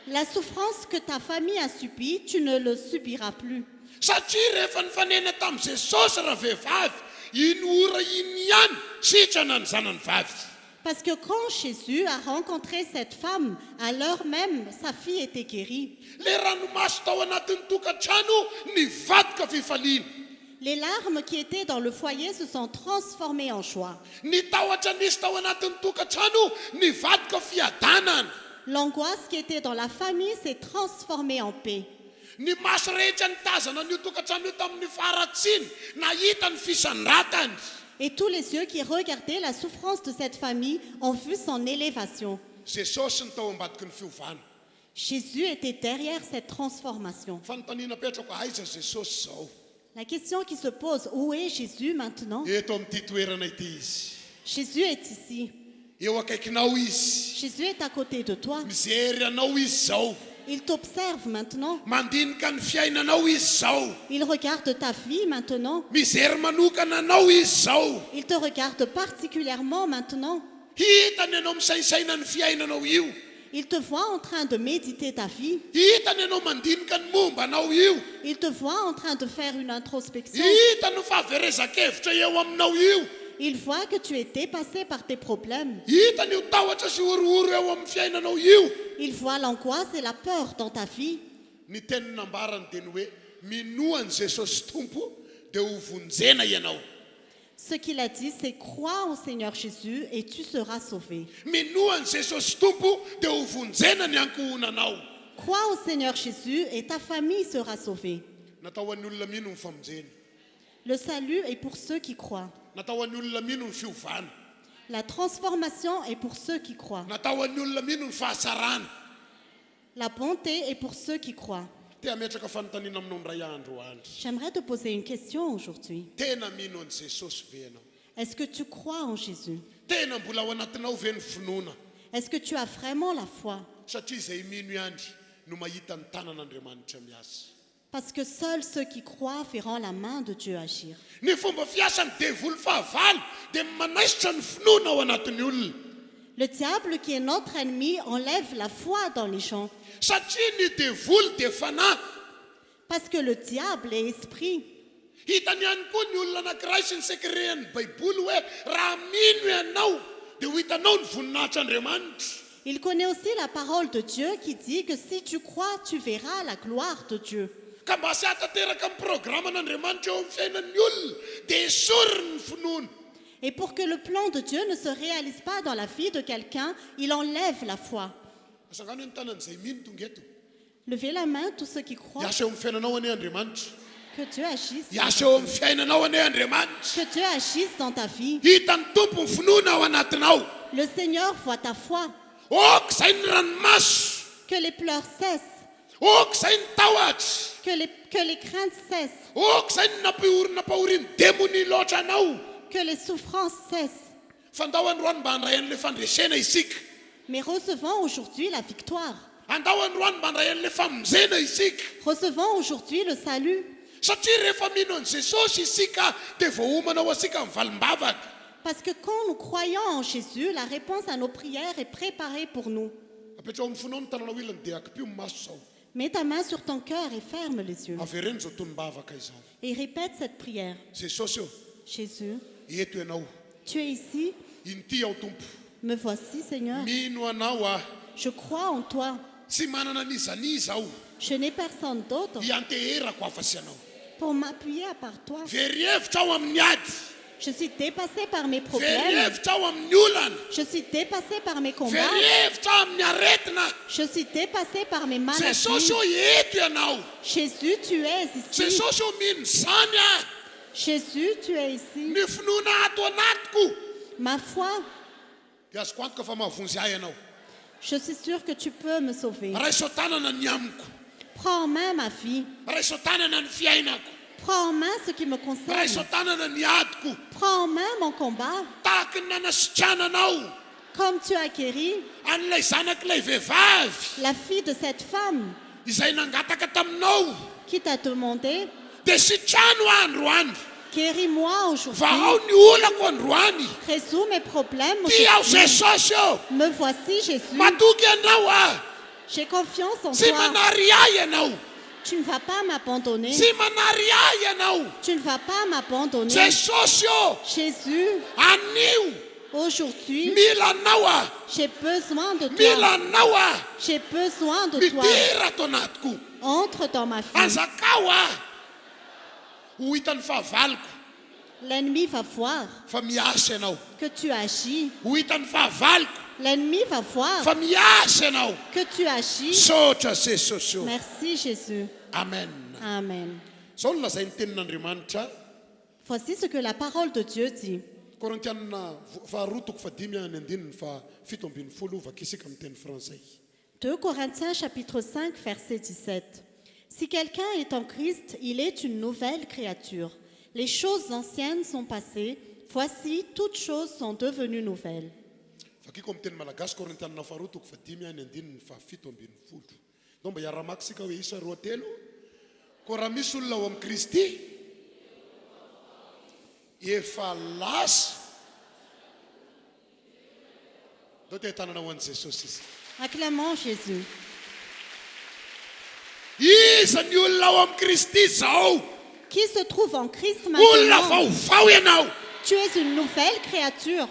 S3: La souffrance que ta famille a subie, tu ne le subiras plus.
S4: Satria rehefa nifanena tamin'i Jesosy raha vehivavy iny ora iny ihany sitrana ny zanany vavy.
S3: Parce que quand Jésus a rencontré cette femme, à l'heure même, sa fille était guérie.
S4: Le ranomaso tao anatin'ny tokantrano nivadika fifaliana.
S3: Les larmes qui étaient dans le foyer se sont transformées en joie.
S4: Ny tahotra nisy tao anatin'ny tokantrano nivadika fiadanana.
S3: L'angoisse qui était dans la famille s'est transformée en paix.
S4: Ny maso rehetra nitazana n'io tokantrano io tamin'ny faharatsiny nahita ny fisanratany.
S3: Et tous les yeux qui regardaient la souffrance de cette famille ont vu son élévation.
S4: Jesosy ny tao ambadiky ny fiovana.
S3: Jésus était derrière cette transformation.
S4: Fanontaniana petrako aiza Jesosy zao.
S3: La question qui se pose, où est Jésus maintenant?
S4: Eto amin'ity toerana ity izy.
S3: Jésus est ici.
S4: Eo akaikinao izy.
S3: Jésus est à côté de toi.
S4: Mijery anao izy zao.
S3: Il t'observe maintenant.
S4: Mandinika ny fiainanao izy zao.
S3: Il regarde ta vie maintenant.
S4: Mijery manokana anao izy zao.
S3: Il te regarde particulièrement maintenant.
S4: Hitany anao misaisaina ny fiainanao io.
S3: Il te voit en train de méditer ta vie.
S4: Hitany anao mandinika ny momba anao io.
S3: Il te voit en train de faire une introspection.
S4: Hitany no fahaverezakevitra eo aminao io.
S3: Il voit que tu es dépassé par tes problèmes.
S4: Hitany io tahotra sy orooro eo amin'ny fiainanao io.
S3: Il voit l'angoisse et la peur dans ta vie.
S4: Ny teny nambarany dia ny hoe minoany Jesosy Tompo dia ho vonjena ianao.
S3: Ce qu'il a dit, c'est crois au Seigneur Jésus et tu seras sauvé.
S4: Minoany Jesosy Tompo dia ho vonjena ny ankohonanao.
S3: Crois au Seigneur Jésus et ta famille sera sauvée.
S4: Natao an'ny olona mino ny famonjena.
S3: Le salut est pour ceux qui croient.
S4: Natao an'ny olona mino ny fiovana.
S3: La transformation est pour ceux qui croient.
S4: Natao an'ny olona mino ny fahasarana.
S3: La bonté est pour ceux qui croient.
S4: Tea metraka fanontaniana aminao ndray andro andro.
S3: J'aimerais te poser une question aujourd'hui.
S4: Tena mino an'i Jesosy ve ianao?
S3: Est-ce que tu crois en Jésus?
S4: Tena mbola ao anatinao ve ny finoana?
S3: Est-ce que tu as vraiment la foi?
S4: Satria izay mino ihany no mahita ny tanan'Andriamanitra miasa.
S3: Parce que seuls ceux qui croient verront la main de Dieu agir.
S4: Ny fomba fiasan'ny devoly fahavalo dia manaisitra ny finoana ao anatin'ny olona.
S3: Le diable, qui est notre ennemi, enlève la foi dans les gens.
S4: Satria ny devoly dia fanahy.
S3: Parce que le diable est esprit.
S4: Hitany ihany koa ny olona anankiray sy ny sekrehan'ny baiboly hoe raha mino ianao dia ho hitanao ny voninahitr'Andriamanitra.
S3: Il connaît aussi la parole de Dieu qui dit que si tu crois, tu verras la gloire de Dieu.
S4: Ka mba sy hatateraka amin'ny programan'Andriamanitra eo amin'ny fiainan'ny olona dia esoriny ny finoana.
S3: Et pour que le plan de Dieu ne se réalise pas dans la vie de quelqu'un, il enlève la foi.
S4: Asangano ny tanan'izay mino tonga eto.
S3: Levez la main, tous ceux qui croient,
S4: Hiasa eo amin'ny fiainanao anie Andriamanitra.
S3: que Dieu agisse.
S4: Hiasa eo amin'ny fiainanao anie Andriamanitra.
S3: Que Dieu agisse dans ta vie.
S4: Hitan'ny tompo ny finoana ao anatinao.
S3: Le Seigneur voit ta foi.
S4: Okizay ny ranomaso.
S3: Que les pleurs cessent.
S4: Okizay ny tahotra.
S3: Que les craintes cessent.
S4: Okizay ny napahoriany demoni loatra anao.
S3: Que les souffrances cessent.
S4: Fandao androany mba handray an'ilay fandresena isika.
S3: Mais recevons aujourd'hui la victoire.
S4: Andao androany mba handray an'ilay famonjena isika.
S3: Recevons aujourd'hui le salut.
S4: Satria rehefa mino an'i Jesosy isika dia voahomana ho asika amin'ny valim-bavaka.
S3: Parce que quand nous croyons en Jésus, la réponse à nos prières est préparée pour nous.
S4: Apetrao amin'ny fonao ny tananao ilany dia akipio ny maso sao.
S3: Mets ta main sur ton cœur et ferme les yeux.
S4: Avereny zao tonim-bavaka izao.
S3: Et répète cette prière.
S4: Jesosy eo,
S3: Jésus,
S4: eto ianao.
S3: tu es ici.
S4: Inty aho tompo.
S3: Me voici, Seigneur.
S4: Mino anao aho.
S3: Je crois en toi.
S4: Sy manana nizaniza aho.
S3: Je n'ai personne d'autre
S4: Hianteherako afa-sy anao.
S3: pour m'appuyer à part toi.
S4: Very hevitra aho amin'ny ady.
S3: Je suis dépassée par mes
S4: Very
S3: problèmes.
S4: hevitra aho amin'ny olana.
S3: Je suis dépassée par mes combats.
S4: Very hevitra aho amin'ny aretina.
S3: Je suis dépassée par mes maladies.
S4: Jesosy eo eto ianao.
S3: Jésus, tu es ici.
S4: Jesosy eo mino zany aho.
S3: Jésus, tu es ici.
S4: Ny finoana ato anatiko.
S3: Ma foi,
S4: Dia azoko antoka fa mahavonjy ahy ianao.
S3: je suis sûre que tu peux me sauver.
S4: Raiso tanana ny amiko.
S3: Prends en main ma vie.
S4: Raiso tanana ny fiainako.
S3: Prends en main ce qui me
S4: Raiso
S3: concerne.
S4: tanana ny adiko.
S3: Prends en main mon combat.
S4: Tahaka ny nanasitrananao
S3: Comme tu as guéri
S4: an'ilay zanak'ilay vehivavy
S3: la fille de cette femme
S4: izay nangataka taminao.
S3: qui t'a demandé,
S4: Dia sitrano aho androany.
S3: guéris-moi aujourd'hui.
S4: Va ao ny olako androany.
S3: Résous mes problèmes
S4: Ty aho
S3: aujourd'hui.
S4: Jesosy eo.
S3: Me voici, Jésus.
S4: Matoky ianao aho.
S3: J'ai confiance en
S4: Tsy
S3: toi.
S4: manary ahy ianao.
S3: Tu ne vas pas m'abandonner.
S4: Tsy manary ahy ianao.
S3: Tu ne vas pas m'abandonner.
S4: Jesosy eo.
S3: Jésus,
S4: Anio.
S3: aujourd'hui,
S4: Mila anao aho.
S3: j'ai besoin de
S4: Mila
S3: toi.
S4: anao aho.
S3: J'ai besoin de toi.
S4: Midira ato anatiko.
S3: Entre dans ma vie.
S4: Anjakao aho. Ho hitan'ny fahavaloko
S3: L'ennemi va voir
S4: fa miasa ianao.
S3: que tu agis.
S4: Ho hitan'ny fahavaloko
S3: L'ennemi va voir
S4: fa miasa ianao.
S3: que tu agis.
S4: Sotra Jesosy eo.
S3: Merci Jésus.
S4: Amen.
S3: Amen.
S4: Zao no lazay ny tenin'Andriamanitra.
S3: Voici ce que la parole de Dieu dit.
S4: Korintianina faharoa toko fadimy any andininy fa fito ambin'ny folo ovaka isika amin'ny teny frantsay.
S3: 2 Corinthiens chapitre 5 verset 17. Si quelqu'un est en Christ, il est une nouvelle créature. Les choses anciennes sont passées. Voici, toutes choses sont devenues nouvelles.
S4: Fakiko amin'ny teny malagasy Korintianina faharoa toko fadimy any andininy fa fito ambin'ny folo. Nao mba hiara-maka sika hoe isa roa telo. Ko raha misy olona ao amin'ny Kristy efa lasa. Dao te tanana ho an'i Jesosy izy.
S3: Acclamons Jésus.
S4: Iza ny olona ao amin'ny Kristy zao.
S3: Qui se trouve en Christ
S4: Olona
S3: maintenant?
S4: vaovao ianao.
S3: Tu es une nouvelle créature.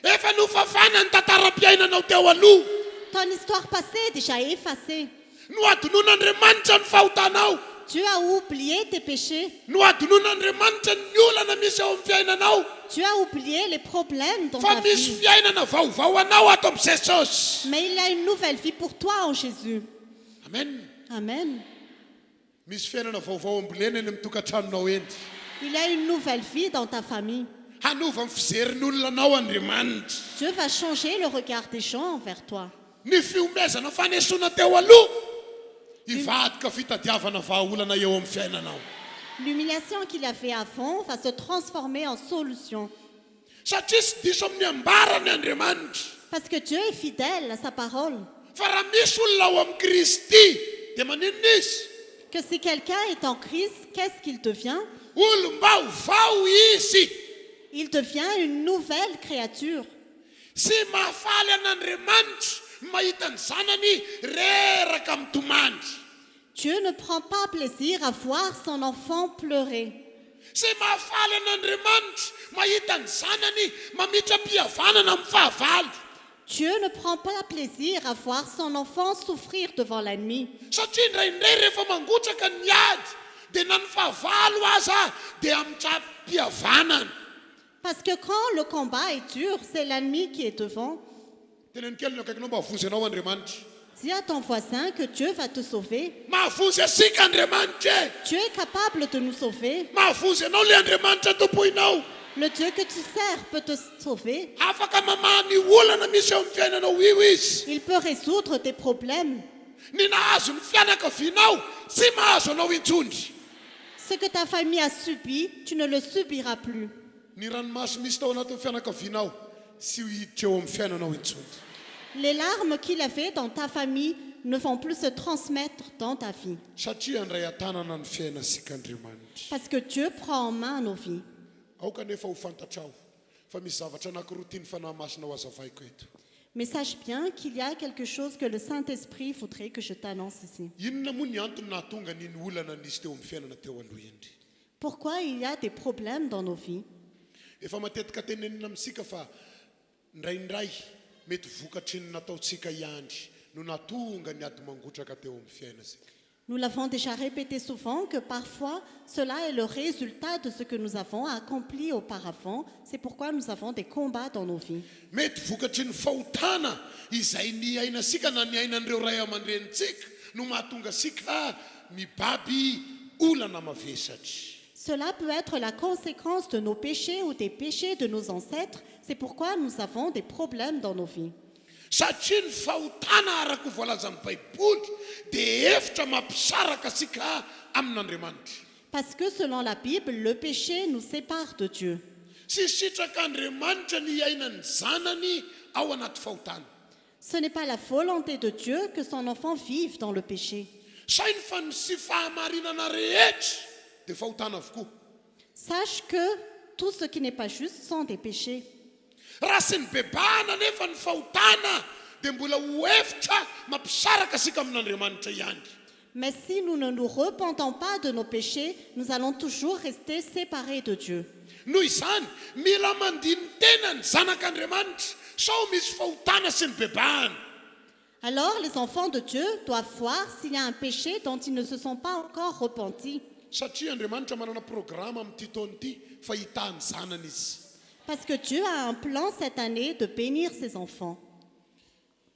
S4: Efa nofafana ny tantaram-piainanao teo aloha.
S3: Ton histoire passée est déjà effacée.
S4: No adonon'Andriamanitra ny fahotanao.
S3: Tu as oublié tes péchés.
S4: No adonon'Andriamanitra ny olana misy ao amin'ny fiainanao.
S3: Tu as oublié les problèmes dans
S4: Fa
S3: ta
S4: misy
S3: vie.
S4: fiainana vaovao anao ato amin'ny Jesosy.
S3: Mais il y a une nouvelle vie pour toi en Jésus.
S4: Amen.
S3: Amen.
S4: Misy fiainana vaovao ambolena eny amin'ny tokantranonao eny.
S3: Il y a une nouvelle vie dans ta famille.
S4: Hanova ny fizerin'olona anao Andriamanitra.
S3: Dieu va changer le regard des gens envers toi.
S4: Ny fiomezana fanesoana teo aloha ivadika fitadiavana vahaolana eo amin'ny fiainanao.
S3: L'humiliation qu'il a fait avant va se transformer en solution.
S4: Satria tsy diso amin'ny ambarany Andriamanitra.
S3: Parce que Dieu est fidèle à sa parole.
S4: Fa raha misy olona ao amin'ny Kristy dia maninona izy?
S3: Que si quelqu'un est en Christ, qu'est-ce qu'il devient?
S4: Olom-baovao izy.
S3: Il devient une nouvelle créature.
S4: Sy mahafaly an'Andriamanitra mahita ny zanany reraka mitomany.
S3: Dieu ne prend pas plaisir à voir son enfant pleurer.
S4: Sy mahafaly an'Andriamanitra mahita ny zanany mamitra-pihavanana amin'ny fahavalo.
S3: Dieu ne prend pas plaisir à voir son enfant souffrir devant l'ennemi.
S4: Satria indraindray rehefa mangotraka ny ady dia na ny fahavalo aza dia amitra-pihavanana.
S3: Parce que quand le combat est dur, c'est l'ennemi qui est devant.
S4: Teneny kely ny akaikinao mba havozy anao Andriamanitra.
S3: Dis à ton voisin que Dieu va te sauver.
S4: Mahavozy asika Andriamanitra e.
S3: Dieu est capable de nous sauver.
S4: Mahavozy anao le Andriamanitra tompoinao.
S3: Le Dieu que tu sers peut te sauver.
S4: Afaka mamaha ny olana misy eo amin'ny fiainanao io izy.
S3: Il peut résoudre tes problèmes.
S4: Ny nahazo ny fianakavianao tsy mahazo anao intsony.
S3: Ce que ta famille a subi, tu ne le subiras plus.
S4: Ny ranomasy misy tao anatin'ny fianakavianao tsy hiditra eo amin'ny fiainanao intsony.
S3: Les larmes qu'il avait dans ta famille ne vont plus se transmettre dans ta vie.
S4: Satria andray atanana ny fiainasika Andriamanitra.
S3: Parce que Dieu prend en main nos vies.
S4: Aoka nefa ho fantatrao fa misy zavatra anankiroa tiany fanahy masina ho azavaiko eto.
S3: Mais sache bien qu'il y a quelque chose que le Saint-Esprit voudrait que je t'annonce ici.
S4: Inona moa ny antony nahatonga niny olana nisy teo amin'ny fiainana teo aloha indry.
S3: Pourquoi il y a des problèmes dans nos vies?
S4: Efa matetika tenenina amintsika fa ndraindray mety vokatry ny nataontsika iandry no nahatonga ny ady mangotraka teo amin'ny fiainasika.
S3: Nous l'avons déjà répété souvent que parfois cela est le résultat de ce que nous avons accompli auparavant. C'est pourquoi nous avons des combats dans nos vies.
S4: Mety vokatry ny fahotana izay ny ainasika na ny ainan'ireo ray aman-drenitsika no mahatonga sika mibaby olana mavesatry.
S3: Cela peut être la conséquence de nos péchés ou des péchés de nos ancêtres. C'est pourquoi nous avons des problèmes dans nos vies.
S4: Satria ny fahotana araka voalazan'ny Baiboly dia hevitra mampisaraka sika amin'Andriamanitra.
S3: Parce que selon la Bible, le péché nous sépare de Dieu.
S4: Sy sitrak'Andriamanitra ny iainany zanany ao anaty fahotana.
S3: Ce n'est pas la volonté de Dieu que son enfant vive dans le péché.
S4: Sainy fa ny sy fahamarinana rehetra dia fahotana avokoa.
S3: Sache que tout ce qui n'est pas juste sont des péchés.
S4: Raha sy ny bebahana nefa ny fahotana dia mbola ho hevitra mampisaraka sika amin'Andriamanitra ihany.
S3: Mais si nous ne nous repentons pas de nos péchés, nous allons toujours rester séparés de Dieu.
S4: Noho izany mila mandiny tena ny zanak'Andriamanitra sao misy fahotana sy ny bebahana.
S3: Alors les enfants de Dieu doivent voir s'il y a un péché dont ils ne se sont pas encore repentis.
S4: Satria Andriamanitra manana programme amin'ity taona ity fa hitahany zanany izy.
S3: Parce que Dieu a un plan cette année de bénir ses enfants.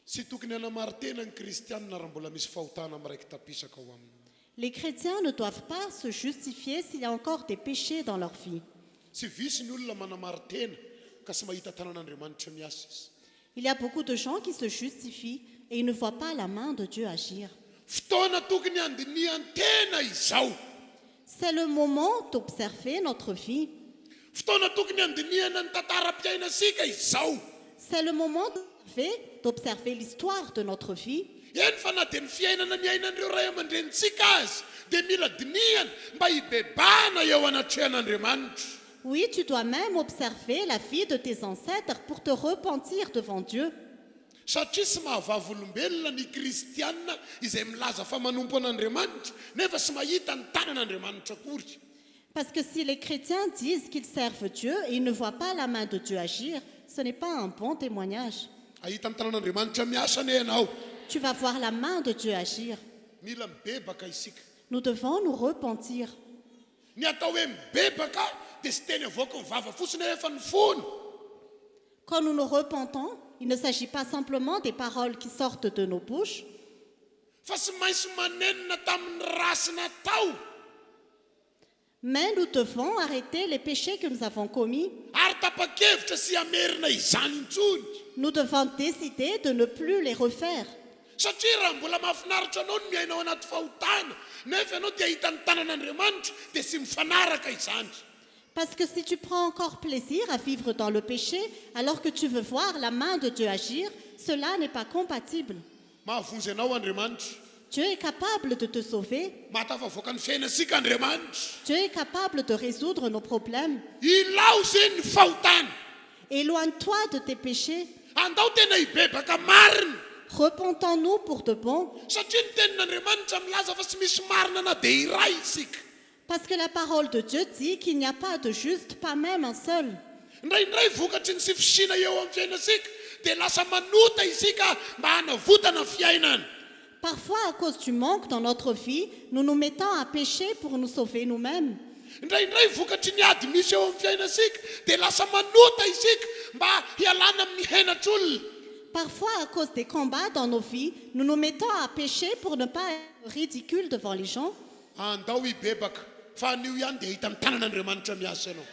S4: Sy tokony hanamary tena ny kristianina raha mbola misy fahotana miraiky tapisaka ao aminy.
S3: Les chrétiens ne doivent pas se justifier s'il y a encore des péchés dans leur vie.
S4: Sy visy ny olona manamary tena ka sy mahita tanan'Andriamanitra miasa izy.
S3: Il y a beaucoup de gens qui se justifient et ils ne voient pas la main de Dieu agir.
S4: Fotoana tokony andiniany tena izao.
S3: C'est le moment d'observer notre vie.
S4: Fotoana tokony andiniana ny tantaram-piainasika izao.
S3: C'est le moment d'observer l'histoire de notre vie.
S4: Eny fa na dia ny fiainana ny ainan'ireo ray aman-drenitsika azy dia mila dinihana mba hibebahana eo anatrehan'Andriamanitra.
S3: Oui, tu dois même observer la vie de tes ancêtres pour te repentir devant Dieu.
S4: Satria sy mahavavy olombelona ny kristianina izay milaza fa manompo an'Andriamanitra nefa sy mahita ny tanan'Andriamanitra akory.
S3: Parce que si les chrétiens disent qu'ils servent Dieu et ils ne voient pas la main de Dieu agir, ce n'est pas un bon témoignage.
S4: Ahita ny tanan'Andriamanitra miasa ne ianao.
S3: Tu vas voir la main de Dieu agir.
S4: Mila mibebaka isika.
S3: Nous devons nous repentir.
S4: Ny atao hoe mibebaka dia sy teny avoaka ny vava fotsiny efa ny fony.
S3: Quand nous nous repentons, il ne s'agit pas simplement des paroles qui sortent de nos bouches,
S4: Fa sy maintsy manenina tamin'ny rasy natao.
S3: mais nous devons arrêter les péchés que nous avons commis.
S4: Ary tapa-kevitra sy amerina izany intsony.
S3: Nous devons décider de ne plus les refaire.
S4: Satria raha mbola mahafinaritra anao no miainao anaty fahotana nefa ianao dia hita ny tanan'Andriamanitra dia sy mifanaraka izany.
S3: Parce que si tu prends encore plaisir à vivre dans le péché, alors que tu veux voir la main de Dieu agir, cela n'est pas compatible.
S4: Mahavonjy anao Andriamanitra.
S3: Dieu est capable de te sauver.
S4: Mahatafavoaka ny fiainasika Andriamanitra.
S3: Dieu est capable de résoudre nos problèmes.
S4: Ilao zay ny fahotana.
S3: Éloigne-toi de tes péchés.
S4: Andao tena hibebaka marina.
S3: Repentons-nous pour de bon,
S4: satria ny tenin'andriamanitra milaza fa tsy misy marina na dia iray isika.
S3: parce que la parole de Dieu dit qu'il n'y a pas de juste, pas même un seul.
S4: Indraindray vokatry ny sy fisina eo amin'ny fiainasika dia lasa manota isika mba hanavotana fiainana.
S3: Parfois, à cause du manque dans notre vie, nous nous mettons à pécher pour nous sauver nous-mêmes.
S4: Indraindray vokatry ny ady misy eo amin'ny fiainasika dia lasa manota isika mba hialana amin'ny henatr'olona.
S3: Parfois, à cause des combats dans nos vies, nous nous mettons à pécher pour ne pas être ridicules devant les gens.
S4: Andao hibebaka fa anio ihany dia hita amin'ny tanan'Andriamanitra miasa ianao.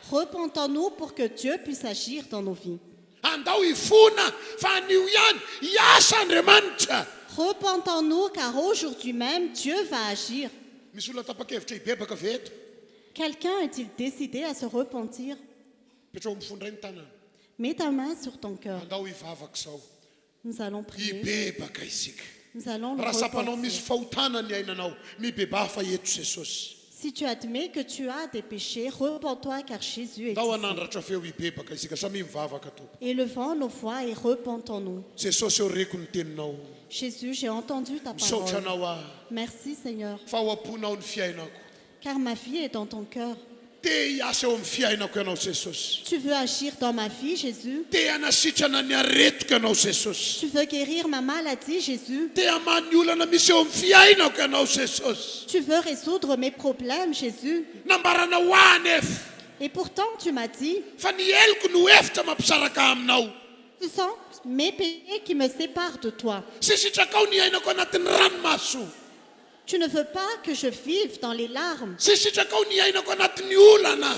S3: Repentons-nous pour que Dieu puisse agir dans nos vies.
S4: Andao hifona fa anio ihany hiasa Andriamanitra.
S3: Repentons-nous car aujourd'hui même, Dieu va agir.
S4: Misy olona tapa-kevitra hibebaka ve eto?
S3: Quelqu'un est-il décidé à se repentir?
S4: Petrao mifondray ny tanana.
S3: Mets ta main sur ton cœur.
S4: Andao hivavaka izao.
S3: Nous allons prier.
S4: Hibebaka isika.
S3: Nous allons le
S4: Raha sapanao misy
S3: repentir.
S4: fahotana ny ainanao, mibeba fa eto Jesosy.
S3: Si tu admets que tu as des péchés, repens-toi car Jésus est
S4: Andao
S3: ici.
S4: hanandratra feo hibebaka isika samy mivavaka tompo.
S3: Élevons nos voix et repentons-nous.
S4: Jesosy eo reko ny teninao.
S3: Jésus, j'ai entendu ta
S4: Misaotra
S3: parole.
S4: anao aho.
S3: Merci Seigneur,
S4: Fahoam-ponao ny fiainako.
S3: car ma vie est dans ton cœur.
S4: Te hiasa eo amin'ny fiainako ianao Jesosy.
S3: Tu veux agir dans ma vie, Jésus.
S4: Te hanasitrana ny aretiko ianao Jesosy.
S3: Tu veux guérir ma maladie, Jésus.
S4: Te hamany ny olana misy eo amin'ny fiainako ianao Jesosy.
S3: Tu veux résoudre mes problèmes, Jésus.
S4: Nambarana ho ahy nefa
S3: Et pourtant, tu m'as dit,
S4: fa ny heloko no hevitra mampisaraka aminao.
S3: ce sont mes péchés qui me séparent de toi.
S4: Sy sitrakao ny ainako anatin'ny ranomaso.
S3: Tu ne veux pas que je vive dans les larmes.
S4: Sy sitrakao ny ainako anatin'ny olana.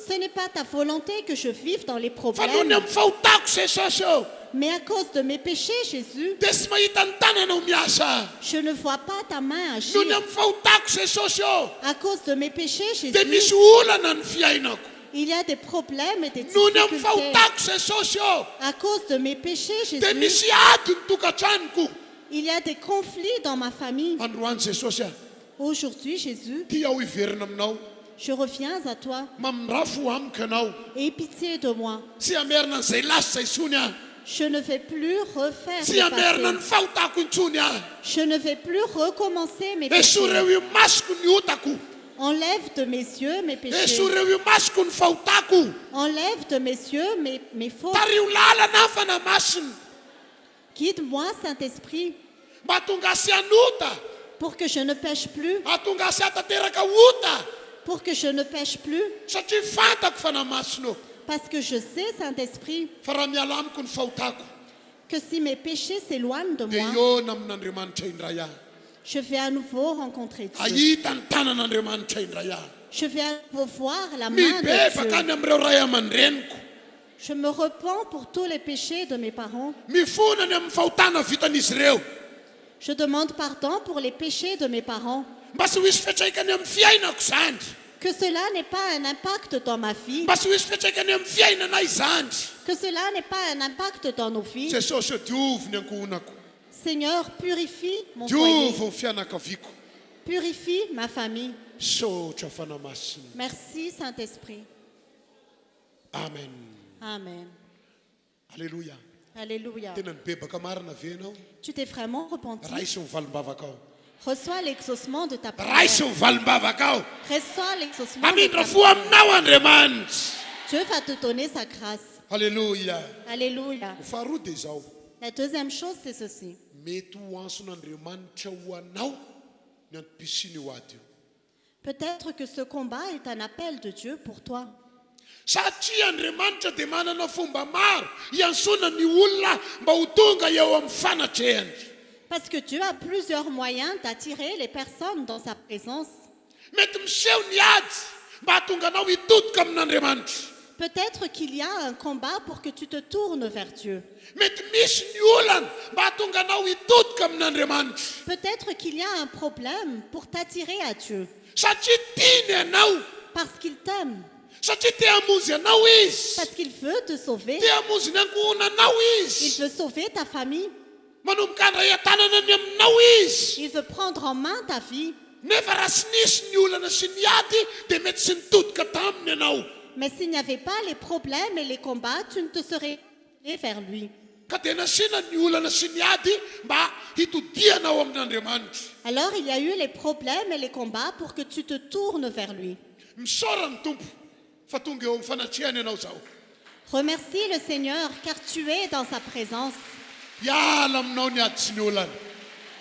S3: Ce n'est pas ta volonté que je vive dans les
S4: Fa noho ny
S3: problèmes,
S4: amin'ny fahotako Jesosy eo
S3: mais à cause de mes péchés, Jésus,
S4: dia sy mahita ny tananao miasa.
S3: je ne vois pas ta main agir.
S4: Noho ny amin'ny fahotako Jesosy eo
S3: À cause de mes péchés,
S4: dia misy
S3: Jésus,
S4: olana ny fiainako.
S3: il y a des problèmes et des
S4: Noho ny amin'ny
S3: difficultés.
S4: fahotako Jesosy eo
S3: À cause de mes péchés,
S4: dia
S3: Jésus,
S4: misy ady ny tokantranoko.
S3: il y a des conflits dans ma famille.
S4: Androany Jesosy a
S3: Aujourd'hui, Jésus,
S4: tia aho hiverina aminao.
S3: je reviens à toi.
S4: Mamindrafo amiko ianao.
S3: Aie pitié de moi.
S4: Sy hamerina an'izay lasa intsony aho.
S3: Je ne vais plus refaire
S4: Sy
S3: le
S4: hamerina ny
S3: passé.
S4: fahotako intsony aho.
S3: Je ne vais plus recommencer mes
S4: Esoreo
S3: péchés.
S4: io masoko ny otako.
S3: Enlève de mes yeux mes péchés.
S4: Esoreo io masoko ny fahotako.
S3: Enlève de mes yeux mes fautes.
S4: Tario lalana aho na masina.
S3: Guide-moi, Saint-Esprit,
S4: Mba hatonga sy hanota.
S3: pour que je ne pêche plus,
S4: Hatonga sy hatateraka ota.
S3: pour que je ne pêche plus,
S4: Satria fantako fa namasinao.
S3: parce que je sais, Saint-Esprit,
S4: Fa raha miala amiko ny fahotako
S3: que si mes péchés s'éloignent de
S4: dia
S3: moi,
S4: iona amin'Andriamanitra indray aho.
S3: je vais à nouveau rencontrer Dieu.
S4: Ahita ny tanan'Andriamanitra indray aho.
S3: Je vais à nouveau voir la main de
S4: Mibebaka
S3: Dieu.
S4: any amin'ireo ray aman-dreniko.
S3: Je me repens pour tous les péchés de mes parents.
S4: Mifona ny amin'ny fahotana vitan'izy ireo.
S3: Je demande pardon pour les péchés de mes parents.
S4: Mba tsy ho hisy fiatraikany amin'ny fiainako zany.
S3: Que cela n'ait pas un impact dans ma vie.
S4: Mba tsy ho hisy fiatraikany amin'ny fiainanay zany.
S3: Que cela n'ait pas un impact dans nos vies.
S4: Jesosy diovy ny ankohonako.
S3: Seigneur, purifie mon foyer.
S4: Diovy ny fianakaviako.
S3: Purifie ma famille.
S4: Sotra fanamasina.
S3: Merci, Saint-Esprit.
S4: Amen.
S3: Amen.
S4: Alléluia.
S3: Alléluia.
S4: Tena nibebaka marina ve ianao?
S3: Tu t'es vraiment repenti.
S4: Raisy ny valimbavaka ao.
S3: Reçois l'exaucement de ta
S4: Raisy
S3: prière.
S4: ny valimbavaka ao.
S3: Reçois l'exaucement de
S4: Mamindra
S3: ta
S4: fo aminao Andriamanitra.
S3: Dieu va te donner sa grâce.
S4: Alléluia.
S3: Alléluia.
S4: Ho faharoa dia izao.
S3: La deuxième chose, c'est ceci.
S4: Mety ho anson'Andriamanitra ho anao ny antom-pisiny ho ady io.
S3: Peut-être que ce combat est un appel de Dieu pour toi.
S4: Satria Andriamanitra dia manana fomba maro hiansona ny olona mba ho tonga eo amin'ny fanatrehany.
S3: Parce que Dieu a plusieurs moyens d'attirer les personnes dans sa présence.
S4: Mety miseho ny ady mba hatonga anao hitodika amin'Andriamanitra.
S3: Peut-être qu'il y a un combat pour que tu te tournes vers Dieu.
S4: Mety misy ny olana mba hatonga anao hitodika amin'Andriamanitra.
S3: Peut-être qu'il y a un problème pour t'attirer à Dieu.
S4: Satria tiany ianao.
S3: Parce qu'il t'aime.
S4: Satria te hamonjy ianao izy.
S3: Parce qu'il veut te sauver.
S4: Te hamonjy ny ankohonanao
S3: Il
S4: izy.
S3: veut sauver ta famille.
S4: Manomboka andray an-tanana ny aminao izy.
S3: Il veut prendre en main ta vie.
S4: Nefa raha sy nisy ny olana sy ny ady dia mety sy nitodika taminy ianao.
S3: Mais s'il n'y avait pas les problèmes et les combats, tu ne te serais allé vers lui.
S4: ka dia nasiana ny olana sy ny ady mba hitodiana ao amin'Andriamanitra.
S3: Alors il y a eu les problèmes et les combats pour que tu te tournes vers lui.
S4: Misaora ny tompo fa tonga eo amin'ny fanatrehany ianao zao.
S3: Remercie le Seigneur car tu es dans sa présence.
S4: Hiala aminao ny ady sy ny olana.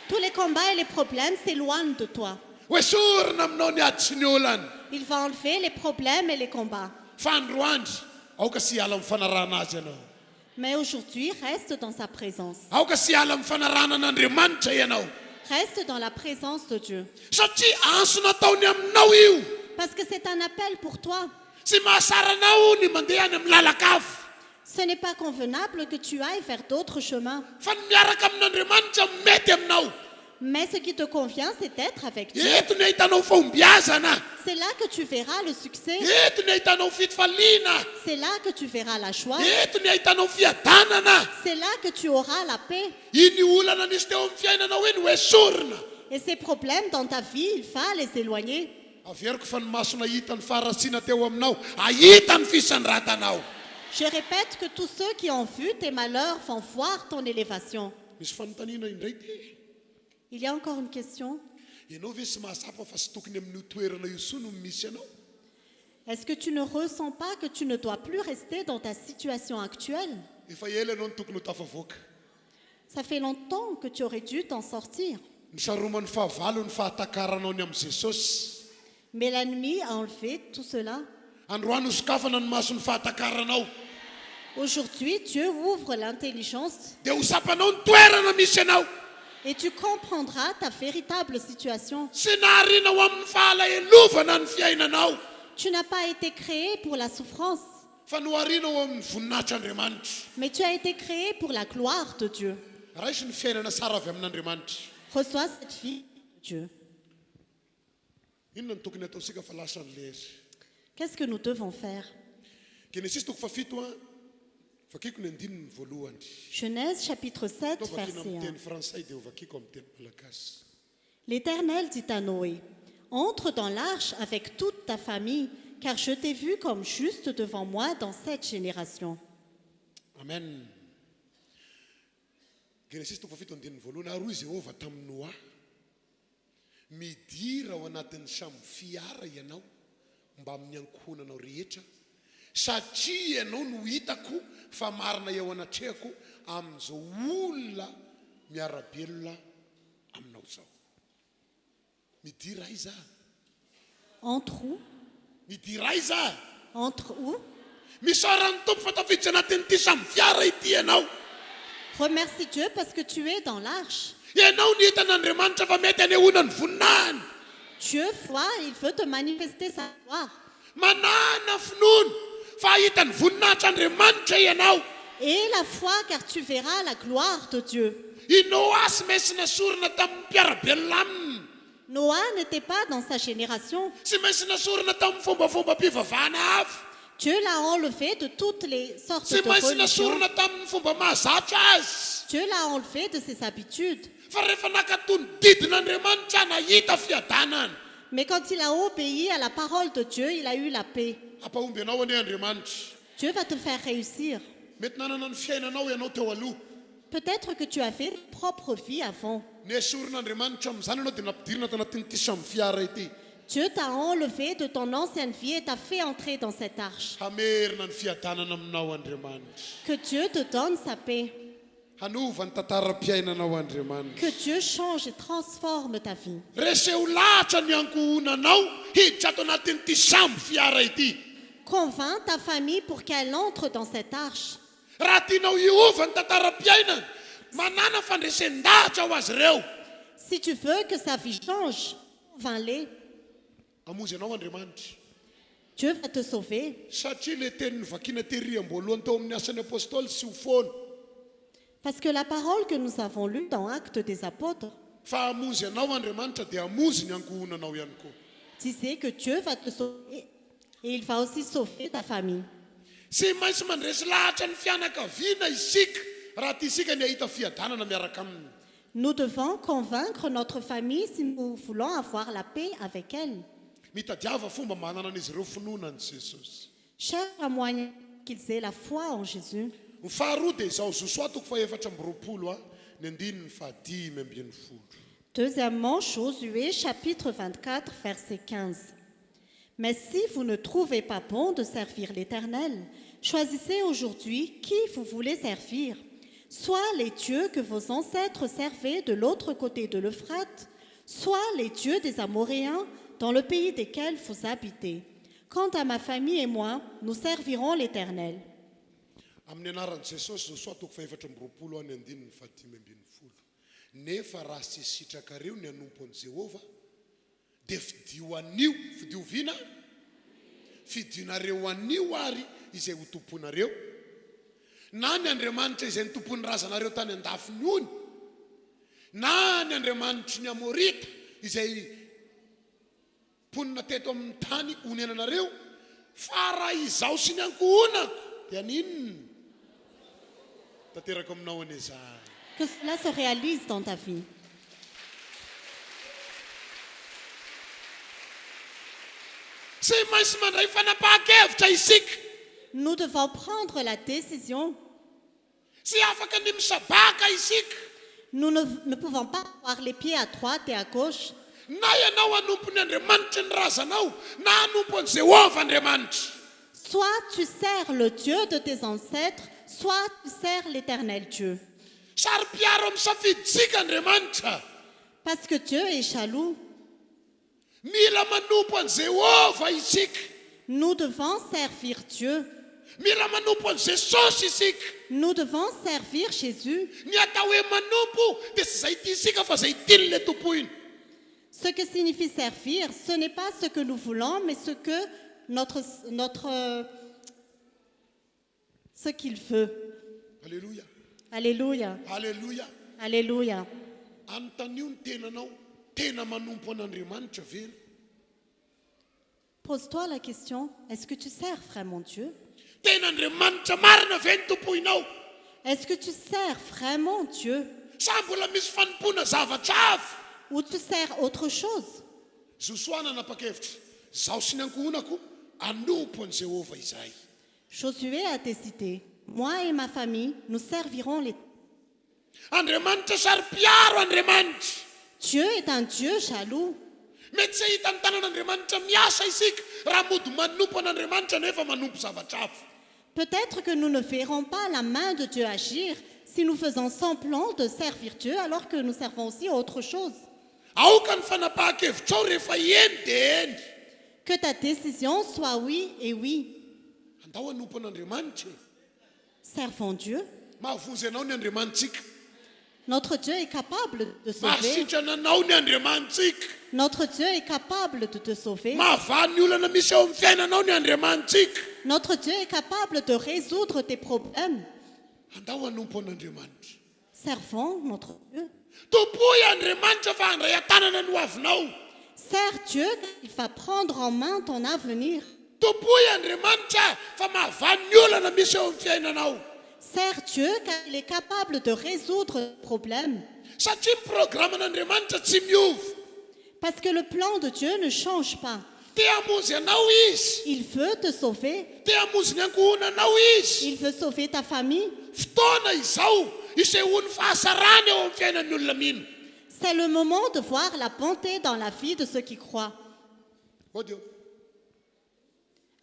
S3: Tous les combats et les problèmes s'éloignent de toi.
S4: Hoesorina aminao ny ady sy ny olana.
S3: Il va enlever les problèmes et les combats.
S4: Fa androandry aoka sy hiala amin'ny fanarahana azy ianao.
S3: Mais aujourd'hui, reste dans sa présence.
S4: Aoka sy hiala amin'ny fanarahana an'Andriamanitra ianao.
S3: Reste dans la présence de Dieu.
S4: Satria anso nataony aminao io.
S3: Parce que c'est un appel pour toi.
S4: Sy mahasara anao ny mandeha any amin'ny lalakafo.
S3: Ce n'est pas convenable que tu ailles vers d'autres chemins.
S4: Fa ny miaraka amin'Andriamanitra mety aminao.
S3: Mais ce qui te convient, c'est d'être avec Dieu.
S4: Eto ny ahitanao fahombiazana.
S3: C'est là que tu verras le succès.
S4: Eto ny ahitanao fitfaliana.
S3: C'est là que tu verras la joie.
S4: Eto ny ahitanao fiadanana.
S3: C'est là que tu auras la paix.
S4: Iny olana nisy teo amin'ny fiainanao iny hoesorina.
S3: Et ces problèmes dans ta vie, il faut les éloigner.
S4: Averiko fa ny masona hita ny farasiana teo aminao, ahita ny fisandratanao.
S3: Je répète que tous ceux qui ont vu tes malheurs vont voir ton élévation.
S4: Misy fanontaniana indray ty.
S3: Il y a encore une question.
S4: Ianao ve sy mahasapa fa sy tokony amin'ny toerana io so no misy anao?
S3: Est-ce que tu ne ressens pas que tu ne dois plus rester dans ta situation actuelle?
S4: Efa ela ianao no tokony ho tafavoaka.
S3: Ça fait longtemps que tu aurais dû t'en sortir.
S4: Ny saroman'ny fahavalo ny fahatakaranao ny amin'ny Jesosy.
S3: Mais l'ennemi a enlevé tout cela.
S4: Androany hosokafana ny mason'ny fahatakaranao.
S3: Aujourd'hui, Dieu ouvre l'intelligence
S4: Dia hosapanao ny toerana misy anao.
S3: et tu comprendras ta véritable situation.
S4: Sy naharinao amin'ny fahalahelovana ny fiainanao.
S3: Tu n'as pas été créé pour la souffrance,
S4: Fa noharinao amin'ny voninahitr'Andriamanitra.
S3: mais tu as été créé pour la gloire de Dieu.
S4: Raisy ny fiainana tsara avy amin'Andriamanitra.
S3: Reçois cette vie de Dieu.
S4: Inona ny tokony ataosika fa lasa lery?
S3: Qu'est-ce que nous devons faire?
S4: Genesis toko fafito vakiko ny andininy voalohany.
S3: Genèse chapitre 7,
S4: Atao vakiana
S3: verset
S4: amin'ny
S3: 1.
S4: teny frantsay dia ho vakiko amin'ny teny malagasy.
S3: L'Éternel dit à Noé, entre dans l'arche avec toute ta famille, car je t'ai vu comme juste devant moi dans cette génération.
S4: Amen. Genesis toko fafito andininy voalohany, ary hoy Jehova tamin'ny Noa, midira ao anatin'ny sambo fiara ianao mba amin'ny ankohonanao rehetra, satria ianao no hitako fa marina eo anatrehako amin'izao olona miarabelona aminao zao. Midira iza?
S3: Entre où?
S4: Midira iza?
S3: Entre où?
S4: Misaoran'ny tompo fa tafiditra anatin'ity sambo fiara ity ianao.
S3: Remercie Dieu parce que tu es dans l'arche.
S4: Ianao ny hitan'Andriamanitra fa mety anehoana ny voninahiny.
S3: Dieu voit, il veut te manifester sa gloire.
S4: Manana finoana fa hita ny voninahitr'Andriamanitra ianao.
S3: Et la foi, car tu verras la gloire de Dieu.
S4: I Noa sy maintsy nasorina tamin'ny mpiarabelona aminy.
S3: Noah n'était pas dans sa génération.
S4: Sy maintsy nasorina tamin'ny fombafomba mpivavahana hafa.
S3: Dieu l'a enlevé de toutes les sortes
S4: Sy
S3: de
S4: maintsy
S3: religions.
S4: nasorina tamin'ny fomba mahazatra azy.
S3: Dieu l'a enlevé de ses habitudes.
S4: Fa rehefa nakatony didin'Andriamanitra nahita fiadanana.
S3: Mais quand il a obéi à la parole de Dieu, il a eu la paix.
S4: Ampahomby anao ane Andriamanitra.
S3: Dieu va te faire réussir.
S4: Mety nanana ny fiainanao ianao teo aloha.
S3: Peut-être que tu as fait ta propre vie avant.
S4: Nesorin'Andriamanitra amin'izany anao dia nampidirina tanatin'ity samby fiara ity.
S3: Dieu t'a enlevé de ton ancienne vie et t'a fait entrer dans cette arche.
S4: Hamerina ny fiadanana aminao Andriamanitra.
S3: Que Dieu te donne sa paix.
S4: Hanova ny tantaram-piainanao Andriamanitra.
S3: Que Dieu change et transforme ta vie.
S4: Reseho lahatra ny ankohonanao hiditra ato anatin'ity samby fiara ity.
S3: Convainc ta famille pour qu'elle entre dans cette arche.
S4: Raha tianao hiova ny tantaram-piainana, manana fandresen-dahatra ho azy ireo.
S3: Si tu veux que sa vie change, convainc-les.
S4: Hamonjy anao Andriamanitra.
S3: Dieu va te sauver.
S4: Satria le tenin'ny vakiana tery am-boalohany teo amin'ny asan'ny apôstôly sy ho foana.
S3: Parce que la parole que nous avons lue dans Actes des Apôtres
S4: Fa hamonjy anao Andriamanitra dia hamonjy ny ankohonanao ihany koa.
S3: disait que Dieu va te sauver et il va aussi sauver ta famille.
S4: Sy maintsy mandresy lahatra ny fianakaviana isika raha ty isika ny ahita fiadanana miaraka aminy.
S3: Nous devons convaincre notre famille si nous voulons avoir la paix avec elle.
S4: Mitadiava fomba manana an'izy ireo finoana ny Jesosy.
S3: Cherche un moyen qu'ils aient la foi en Jésus.
S4: Ny faharoa dia izao Zosoatoko faefatra amby roapolo ny andininy fahadimy ambin'ny folo.
S3: Deuxièmement, Josué chapitre 24, verset 15. Mais si vous ne trouvez pas bon de servir l'Éternel, choisissez aujourd'hui qui vous voulez servir, soit les dieux que vos ancêtres servaient de l'autre côté de l'Euphrate, soit les dieux des Amoréens dans le pays desquels vous habitez. Quant à ma famille et moi, nous servirons l'Éternel.
S4: Amin'ny anaran'i Jesosy Zosoatoko faefatra amby roapolo ny andininy fahadimy ambin'ny folo. Nefa raha sy sitrakareo ny anompon'i Jehova dia fidioviana fidionareo anio ary izay ho tomponareo, na ny Andriamanitra izay nitompony razanareo tany andafiny ony, na ny Andriamanitry ny Amorita izay ponina teto amin'ny tany onenanareo, fa raha izaho sy ny ankohonako dia ninona tanteraka aminao an'izay.
S3: Que cela se réalise dans ta vie.
S4: Sy maintsy mandray fanapahan-kevitra isika.
S3: Nous devons prendre la décision.
S4: Sy afaka ny misabaka isika.
S3: Nous ne pouvons pas avoir les pieds à droite et à gauche.
S4: Na ianao anompon'ny Andriamanitra ny razanao, na anompon'i Jehova Andriamanitra.
S3: Soit tu sers le Dieu de tes ancêtres, soit tu sers l'Éternel Dieu.
S4: Sary-piaro amin'ny safiditsika Andriamanitra.
S3: Parce que Dieu est jaloux.
S4: Mila manompo an'i Jehova isika.
S3: Nous devons servir Dieu.
S4: Mila manompo an'i Jesosy isika.
S3: Nous devons servir Jésus.
S4: Ny atao hoe manompo dia tsy izay tia isika fa izay tiany le tompo iny.
S3: Ce que signifie servir, ce n'est pas ce que nous voulons, mais ce que ce qu'il veut.
S4: Alléluia.
S3: Alléluia.
S4: Alléluia.
S3: Alléluia.
S4: Anontany io ny tenanao, tena manompo an'Andriamanitra ve?
S3: Pose-toi la question, est-ce que tu sers vraiment Dieu?
S4: Tena Andriamanitra marina ve ny tompoinao?
S3: Est-ce que tu sers vraiment Dieu?
S4: Sa mbola misy fanompoana zavatra hafa?
S3: Ou tu sers autre chose?
S4: Josoa nanapa-kevitra, zaho sy ny ankohonako anompo an'i Jehova izahay.
S3: Josué a décidé, moi et ma famille, nous servirons les...
S4: Andriamanitra sary-piaro Andriamanitra.
S3: Dieu est un Dieu jaloux.
S4: Mety tsy hita ny tanan'Andriamanitra miasa isika raha mody manompo an'Andriamanitra nefa manompo zavatra hafa.
S3: Peut-être que nous ne verrons pas la main de Dieu agir si nous faisons semblant de servir Dieu alors que nous servons aussi autre chose.
S4: Aoka ny fanapahan-kevitrao rehefa eny dia eny.
S3: Que ta décision soit oui et oui.
S4: Andao anompo an'Andriamanitra.
S3: Servons Dieu.
S4: Mahavozy anao ny Andriamanitsika.
S3: Notre Dieu est capable de sauver.
S4: Mahasitrana anao ny Andriamanitsika.
S3: Notre Dieu est capable de te sauver.
S4: Mahavany ny olana misy eo amin'ny fiainanao ny Andriamanitsika.
S3: Notre Dieu est capable de résoudre tes problèmes.
S4: Andao anompo an'Andriamanitra.
S3: Servons notre Dieu.
S4: Tompoy Andriamanitra fa handray an-tanana ny hoavinao.
S3: Sers Dieu, il va prendre en main ton avenir.
S4: Tompoy Andriamanitra fa mahavany ny olana misy eo amin'ny fiainanao.
S3: Sers Dieu car il est capable de résoudre tes problèmes.
S4: Satria ny programme an'Andriamanitra tsy miova.
S3: Parce que le plan de Dieu ne change pas.
S4: Te hamonjy anao izy.
S3: Il veut te sauver.
S4: Te hamonjy ny ankohonanao izy.
S3: Il veut sauver ta famille.
S4: Fotoana izao isehoany fahasarana eo amin'ny fiainan'ny olona mino.
S3: C'est le moment de voir la bonté dans la vie de ceux qui croient.
S4: Odio.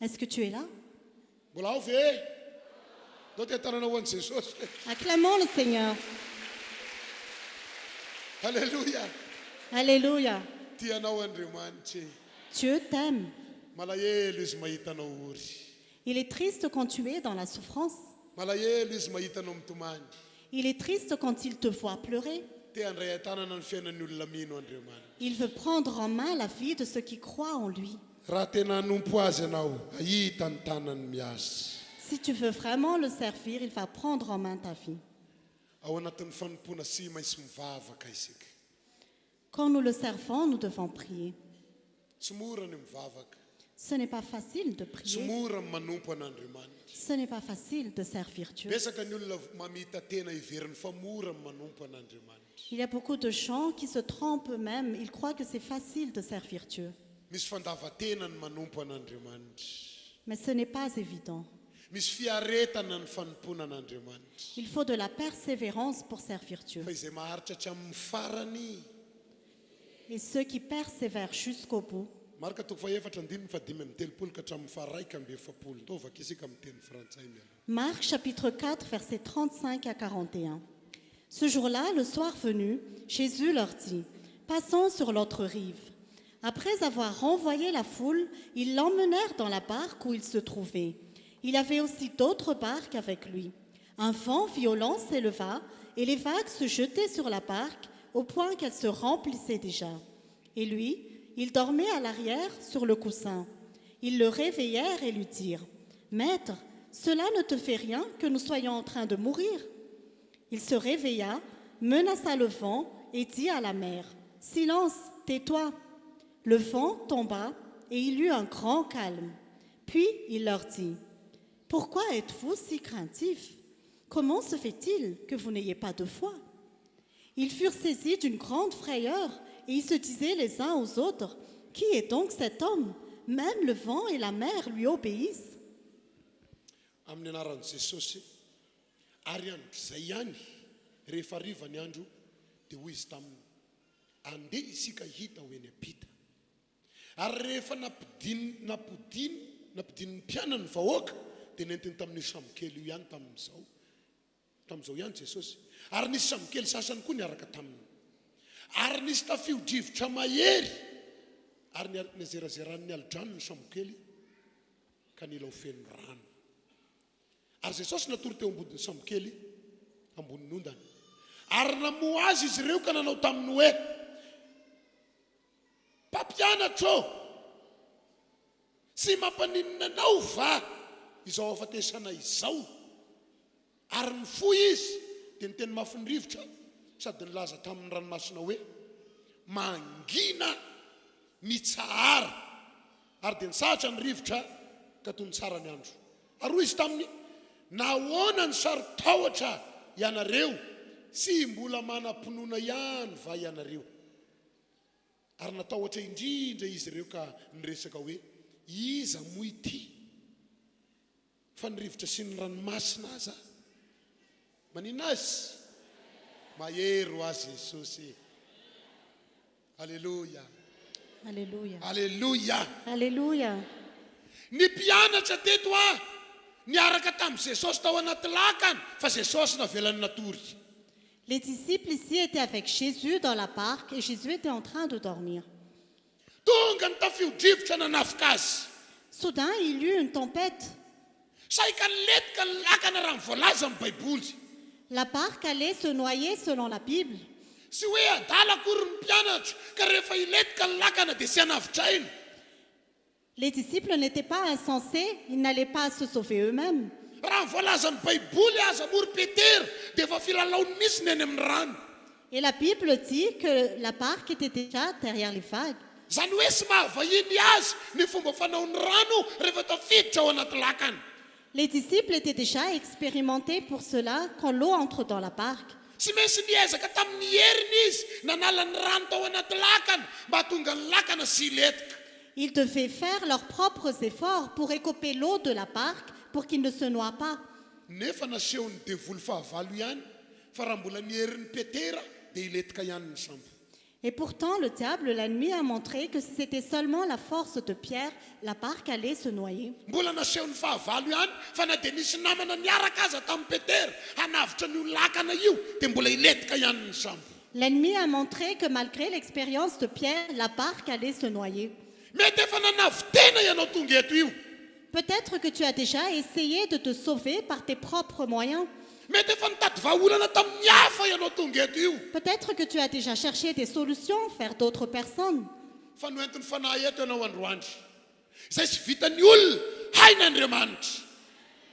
S3: Est-ce que tu es là?
S4: Mbola ao ve? Dao te tanana ho an'i Jesosy.
S3: Acclamons le Seigneur.
S4: Alléluia.
S3: Alléluia.
S4: Tianao Andriamanitra.
S3: Dieu t'aime.
S4: Malahelo izy mahitanao ory.
S3: Il est triste quand tu es dans la souffrance.
S4: Malahelo izy mahitanao mitomany.
S3: Il est triste quand il te voit pleurer.
S4: Te handray an-tanana ny fiainan'ny olona mino Andriamanitra.
S3: Il veut prendre en main la vie de ceux qui croient en lui.
S4: Raha tena hanompo azy ianao, ahita ny tanany miasa.
S3: Si tu veux vraiment le servir, il va prendre en main ta vie.
S4: Ao anatin'ny fanompoana sy maintsy mivavaka isika.
S3: Quand nous le servons, nous devons prier.
S4: Tsy mora ny mivavaka.
S3: Ce n'est pas facile de
S4: Tsy
S3: prier.
S4: mora ny manompo an'Andriamanitra.
S3: Ce n'est pas facile de servir Dieu.
S4: Betsaka ny olona mamita tena iveriny fa mora ny manompo an'Andriamanitra.
S3: Il y a beaucoup de gens qui se trompent eux-mêmes. Ils croient que c'est facile de servir Dieu.
S4: Misy fandavatena ny manompo an'Andriamanitra.
S3: Mais ce n'est pas évident.
S4: misy fiaretana ny fanompoana an'Andriamanitra.
S3: Il faut de la persévérance pour servir Dieu.
S4: Fa izay maharitra hatramin'ny farany.
S3: Et ceux qui persévèrent jusqu'au bout.
S4: Marka toko faefatra andininy fa 5:30 ka hatramin'ny faraika amby 70. Taovaka isika amin'ny teny frantsay miala.
S3: Marc chapitre 4, versets 35 à 41. Ce jour-là, le soir venu, Jésus leur dit, « Passons sur l'autre rive. » Après avoir renvoyé la foule, ils l'emmenèrent dans la barque où il se trouvait. Il y avait aussi d'autres barques avec lui. Un vent violent s'éleva et les vagues se jetaient sur la barque au point qu'elle se remplissait déjà. Et lui, il dormait à l'arrière sur le coussin. Ils le réveillèrent et lui dirent, « Maître, cela ne te fait rien que nous soyons en train de mourir ?» Il se réveilla, menaça le vent et dit à la mer, « Silence, tais-toi !» Le vent tomba et il eut un grand calme. Puis il leur dit, « Pourquoi êtes-vous si craintifs? Comment se fait-il que vous n'ayez pas de foi ?» Ils furent saisis d'une grande frayeur et ils se disaient les uns aux autres, « Qui est donc cet homme? Même le vent et la mer lui obéissent. »
S4: Amin'ny anaran'i Jesosy, ary zay ihany rehefa riva ny andro dia hoy izy taminy, andeha isika hita ho eny ampita. Ary rehefa nampidiny ny mpianany vahoaka dia nentiny tamin'ny samokely io ihany tamin'izao ihany Jesosy. Ary nisy samokely sasany koa niaraka taminy. Ary nisy tafio-drivotra mahery ary niazerazeran'ny alidrano ny samokely ka nila ho feno rano. Ary Jesosy natory teo ambodiny samokely amboniny ondana. Ary namoa azy izy ireo ka nanao taminy hoe, mpampianatra sy mampaninona anao va izao afatesana izao. Ary nifoy izy dia niteny mafy ny rivotra sady nilaza tamin'ny ranomasina hoe, mangina mitsahara. Ary dia nisahatra ny rivotra ka toy ny tsara ny andro. Ary hoy izy taminy, nahoana ny sarotahotra ianareo sy mbola manam-pinoana ihany va ianareo. Ary natahotra indrindra izy ireo ka niresaka hoe, iza moa ity fa ny rivotra sy ny ranomasina aza manina azy? Mahery ho azy Jesosy. Alléluia.
S3: Alléluia.
S4: Alléluia.
S3: Alléluia.
S4: Ny mpianatra teto niaraka tamin'i Jesosy tao anaty lakana fa Jesosy navelany natory.
S3: Les disciples ici étaient avec Jésus dans la barque et Jésus était en train de dormir.
S4: Tonga ny tafio-drivotra nanafika azy.
S3: Soudain, il y eut une tempête.
S4: Saika niletika ny lakana raha mivoalaza amin'ny Baiboly.
S3: La barque allait se noyer selon la Bible.
S4: Sy hoe adala akory ny mpianatra ka rehefa iletika ny lakana dia sy hanavitraina.
S3: Les disciples n'étaient pas insensés, ils n'allaient pas se sauver eux-mêmes.
S4: Raha mivoalaza ny Baiboly aza mory Petera dia efa filalaony misy ny eny amin'ny rano.
S3: Et la Bible dit que la barque était déjà derrière les vagues.
S4: Zany hoe sy mahavahiny azy ny fomba fanaon'ny rano rehefa tafiditra ao anaty lakana.
S3: Les disciples étaient déjà expérimentés pour cela quand l'eau entre dans la barque.
S4: Sy maintsy niezaka tamin'ny heriny izy nanala ny rano tao anaty lakana mba hatonga ny lakana sy iletika.
S3: Ils devaient faire leurs propres efforts pour écoper l'eau de la barque pour qu'ils ne se noient pas.
S4: Nefa nasehony devoly fahavalo ihany fa raha mbola niherin'ny Petera dia iletika ihany ny sambo.
S3: Et pourtant, le diable, l'ennemi, a montré que si c'était seulement la force de Pierre, la barque allait se noyer.
S4: Mbola nasehony fahavalo ihany fa na dia nisy namana niaraka aza tamin'ny Petera hanavitra n'io lakana io dia mbola iletika ihany ny sambo.
S3: L'ennemi a montré que malgré l'expérience de Pierre, la barque allait se noyer.
S4: Mety efa nanavitena ianao tonga eto io.
S3: Peut-être que tu as déjà essayé de te sauver par tes propres moyens.
S4: Mety efa nitady vahaolana tamin'ny hafa ianao tonga eto io.
S3: Peut-être que tu as déjà cherché des solutions vers d'autres personnes.
S4: Fa noentiny fanahy eto ianao androandry. Izay sy vitan'ny olona, hain'Andriamanitra.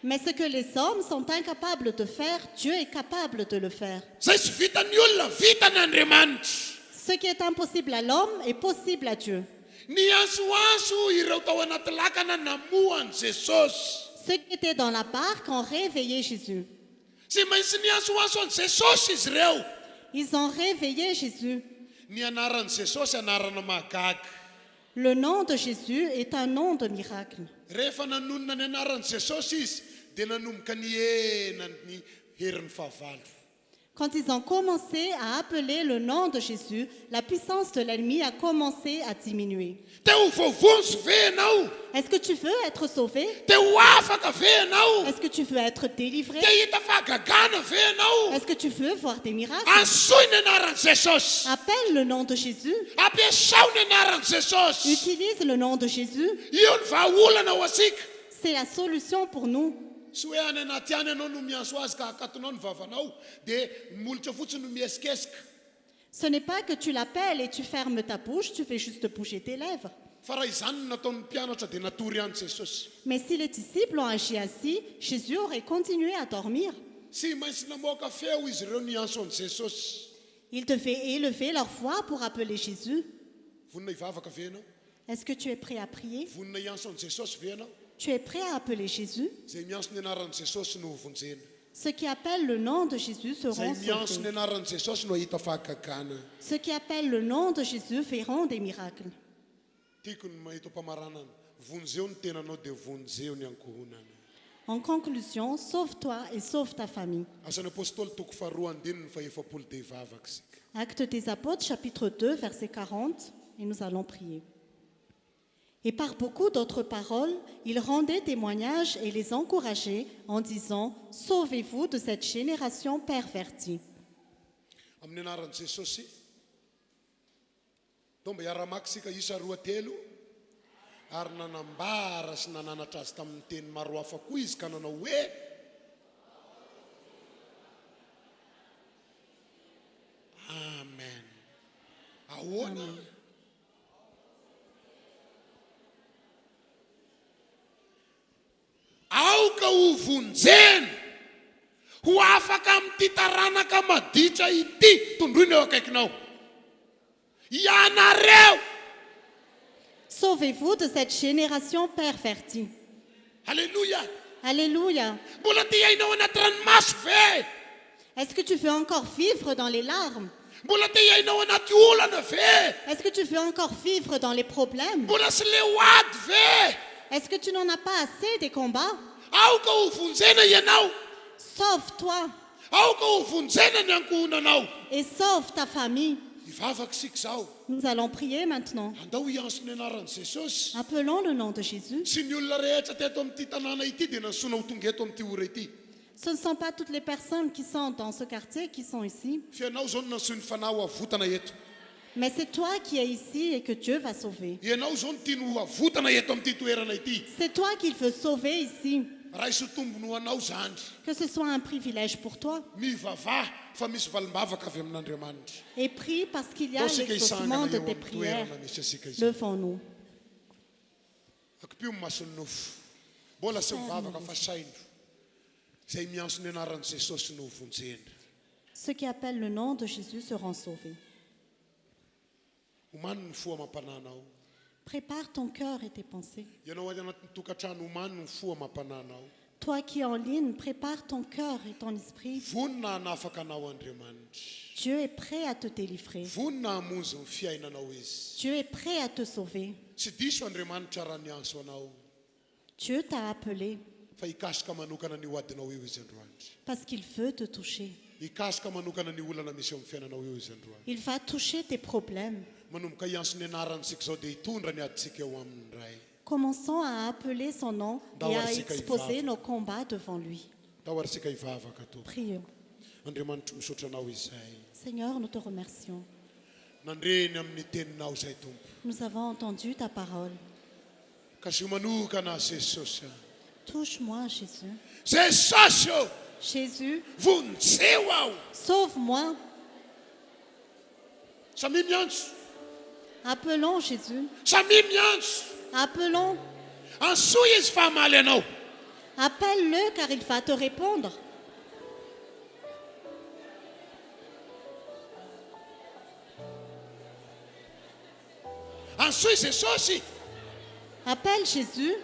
S3: Mais ce que les hommes sont incapables de faire, Dieu est capable de le faire.
S4: Izay sy vitan'ny olona, vitan'Andriamanitra.
S3: Ce qui est impossible à l'homme est possible à Dieu.
S4: Ny ansoanso ireo tao anaty lakana namohan Jesosy.
S3: Ceux qui étaient dans la barque ont réveillé Jésus.
S4: Sy maintsy ny ansoanso an Jesosy izy ireo.
S3: Ils ont réveillé Jésus.
S4: Ny anaran'i Jesosy anarana mahagaga.
S3: Le nom de Jésus est un nom de miracle.
S4: Rehefa nanonona ny anaran'i Jesosy izy dia nanomboka niena ny herin'ny fahavalo.
S3: Quand ils ont commencé à appeler le nom de Jésus, la puissance de l'ennemi a commencé à diminuer.
S4: Dia ho voavonso ve ianao?
S3: Est-ce que tu veux être sauvé?
S4: Dia ho afaka ve ianao?
S3: Est-ce que tu veux être délivré?
S4: Dia hita fahagagana ve ianao?
S3: Est-ce que tu veux voir des miracles?
S4: Ansoy ny anaran'i Jesosy.
S3: Appelle le nom de Jésus.
S4: Ampiasao ny anaran'i Jesosy.
S3: Utilise le nom de Jésus.
S4: Io ny vahaolana ho asika.
S3: C'est la solution pour nous.
S4: Sy hoe any anaty any ianao no mianso azy ka akatonao ny vavanao dia molitra fotsiny no mihesikesika.
S3: Ce n'est pas que tu l'appelles et tu fermes ta bouche, tu fais juste bouger tes lèvres.
S4: Fa raha izany no nataon'ny mpianatra dia natory ihany Jesosy.
S3: Mais si les disciples ont agi ainsi, Jésus aurait continué à dormir.
S4: Sy maintsy namoaka feo izy ireo nianso an'i Jesosy.
S3: Ils devaient élever leur voix pour appeler Jésus.
S4: Vonina hivavaka ve ianao?
S3: Est-ce que tu es prêt à prier?
S4: Vonina hianso an'i Jesosy ve ianao?
S3: Tu es prêt à appeler Jésus?
S4: Zay mianso ny anaran'i Jesosy no vonjena.
S3: Ceux qui appellent le nom de Jésus
S4: Zay
S3: seront
S4: mianso ny
S3: sauvés.
S4: anaran'i Jesosy no hita fahagagana.
S3: Ceux qui appellent le nom de Jésus verront des miracles.
S4: Tiako ny mahita am-pamaranana. Vonjeo ny tenanao dia vonjeo ny ankohonana.
S3: En conclusion, sauve-toi et sauve ta famille.
S4: Asan'ny apôstôly toko faharoa andininy fa efapolo dia hivavaka isika.
S3: Actes des Apôtres, chapitre 2, verset 40, et nous allons prier. Et par beaucoup d'autres paroles, il rendait témoignage et les encourageait en disant « Sauvez-vous de cette génération pervertie ».
S4: Amin'ny anaran'i Jesosy to mba hiara-maka isika isa roa telo ary nanambara sy nananatra azy tamin'ny teny maro hafa koa izy ka nanao hoe amen. Ahoana? Aoka ho vonjena ho afaka amin'ity taranaka maditra ity tondroina eo akaikinao. Ianareo.
S3: Sauvez-vous de cette génération pervertie.
S4: Alléluia.
S3: Alléluia.
S4: Mbola ty hainao anaty ranomaso ve?
S3: Est-ce que tu veux encore vivre dans les larmes?
S4: Mbola ty hainao anaty olana ve?
S3: Est-ce que tu veux encore vivre dans les problèmes?
S4: Mbola sy le hoady ve?
S3: Est-ce que tu n'en as pas assez des combats?
S4: Aoka ho vonjena ianao.
S3: Sauve-toi
S4: Aoka ho vonjena ny ankohonanao.
S3: et sauve ta famille.
S4: Hivavaka isika zao.
S3: Nous allons prier maintenant.
S4: Andao hianso ny anaran'i Jesosy.
S3: Appelons le nom de Jésus.
S4: Sy ny olona rehetra teto amin'ity tanàna ity dia nasoana ho tonga eto amin'ity ora ity.
S3: Ce ne sont pas toutes les personnes qui sont dans ce quartier qui sont ici,
S4: Fianao zao no nasoa ny fanahy avotana eto.
S3: mais c'est toi qui es ici et que Dieu va sauver.
S4: Ianao zao no tiany ho avotana eto amin'ity toerana ity.
S3: C'est toi qu'il veut sauver ici.
S4: Raha isy tombony ho anao zany.
S3: Que ce soit un privilège pour toi.
S4: Mivavaha fa misy valimbavaka avy amin'Andriamanitra.
S3: Et prie parce qu'il y a
S4: Taosika
S3: l'exaucement
S4: hisangana
S3: de
S4: eo
S3: tes
S4: amin'ny
S3: prières
S4: toerana misy asika izay.
S3: devant nous.
S4: Akipio mason'ny nofo. Mbola sy mivavaka fa saindro. Zay mianso ny anaran'i Jesosy no vonjena.
S3: Ceux qui appellent le nom de Jésus seront sauvés.
S4: Omany ny fo amam-pananao.
S3: Prépare ton cœur et tes pensées.
S4: Ianao any anatin'ny tokantrano omany ny fo amam-pananao.
S3: Toi qui es en ligne, prépare ton cœur et ton esprit.
S4: Vonina hanafaka anao Andriamanitra.
S3: Dieu est prêt à te délivrer.
S4: Vonina hamonjy ny fiainanao izy.
S3: Dieu est prêt à te sauver.
S4: Tsy diso Andriamanitra raha nianso anao.
S3: Dieu t'a appelé
S4: Fa hikasika manokana ny hoadinao eo izy Androandro.
S3: parce qu'il veut te toucher.
S4: Hikasika manokana ny olana misy eo amin'ny fiainanao eo izy Androandro.
S3: Il va toucher tes problèmes.
S4: Manomboka hianso ny anarantsika zao dia hitondra ny aditsika eo amin'ny ray.
S3: Commençons à appeler son nom et à exposer nos combats devant lui.
S4: Tao arisika hivavaka to.
S3: Prions.
S4: Andriamanitra misaotra anao izay.
S3: Seigneur, nous te remercions.
S4: Nandreny amin'ny teninao izay tompo.
S3: Nous avons entendu ta parole.
S4: Ka sy manokana Jesosy.
S3: Touche-moi, Jésus.
S4: Jesosy o!
S3: Jésus,
S4: Vonjeo aho.
S3: sauve-moi.
S4: Samy miantso.
S3: Appelons Jésus.
S4: Samy miantso.
S3: Appelons.
S4: Ansoy izy fa hamaly anao.
S3: Appelle-le car il va te répondre.
S4: Ansoy Jesosy.
S3: Appelle Jésus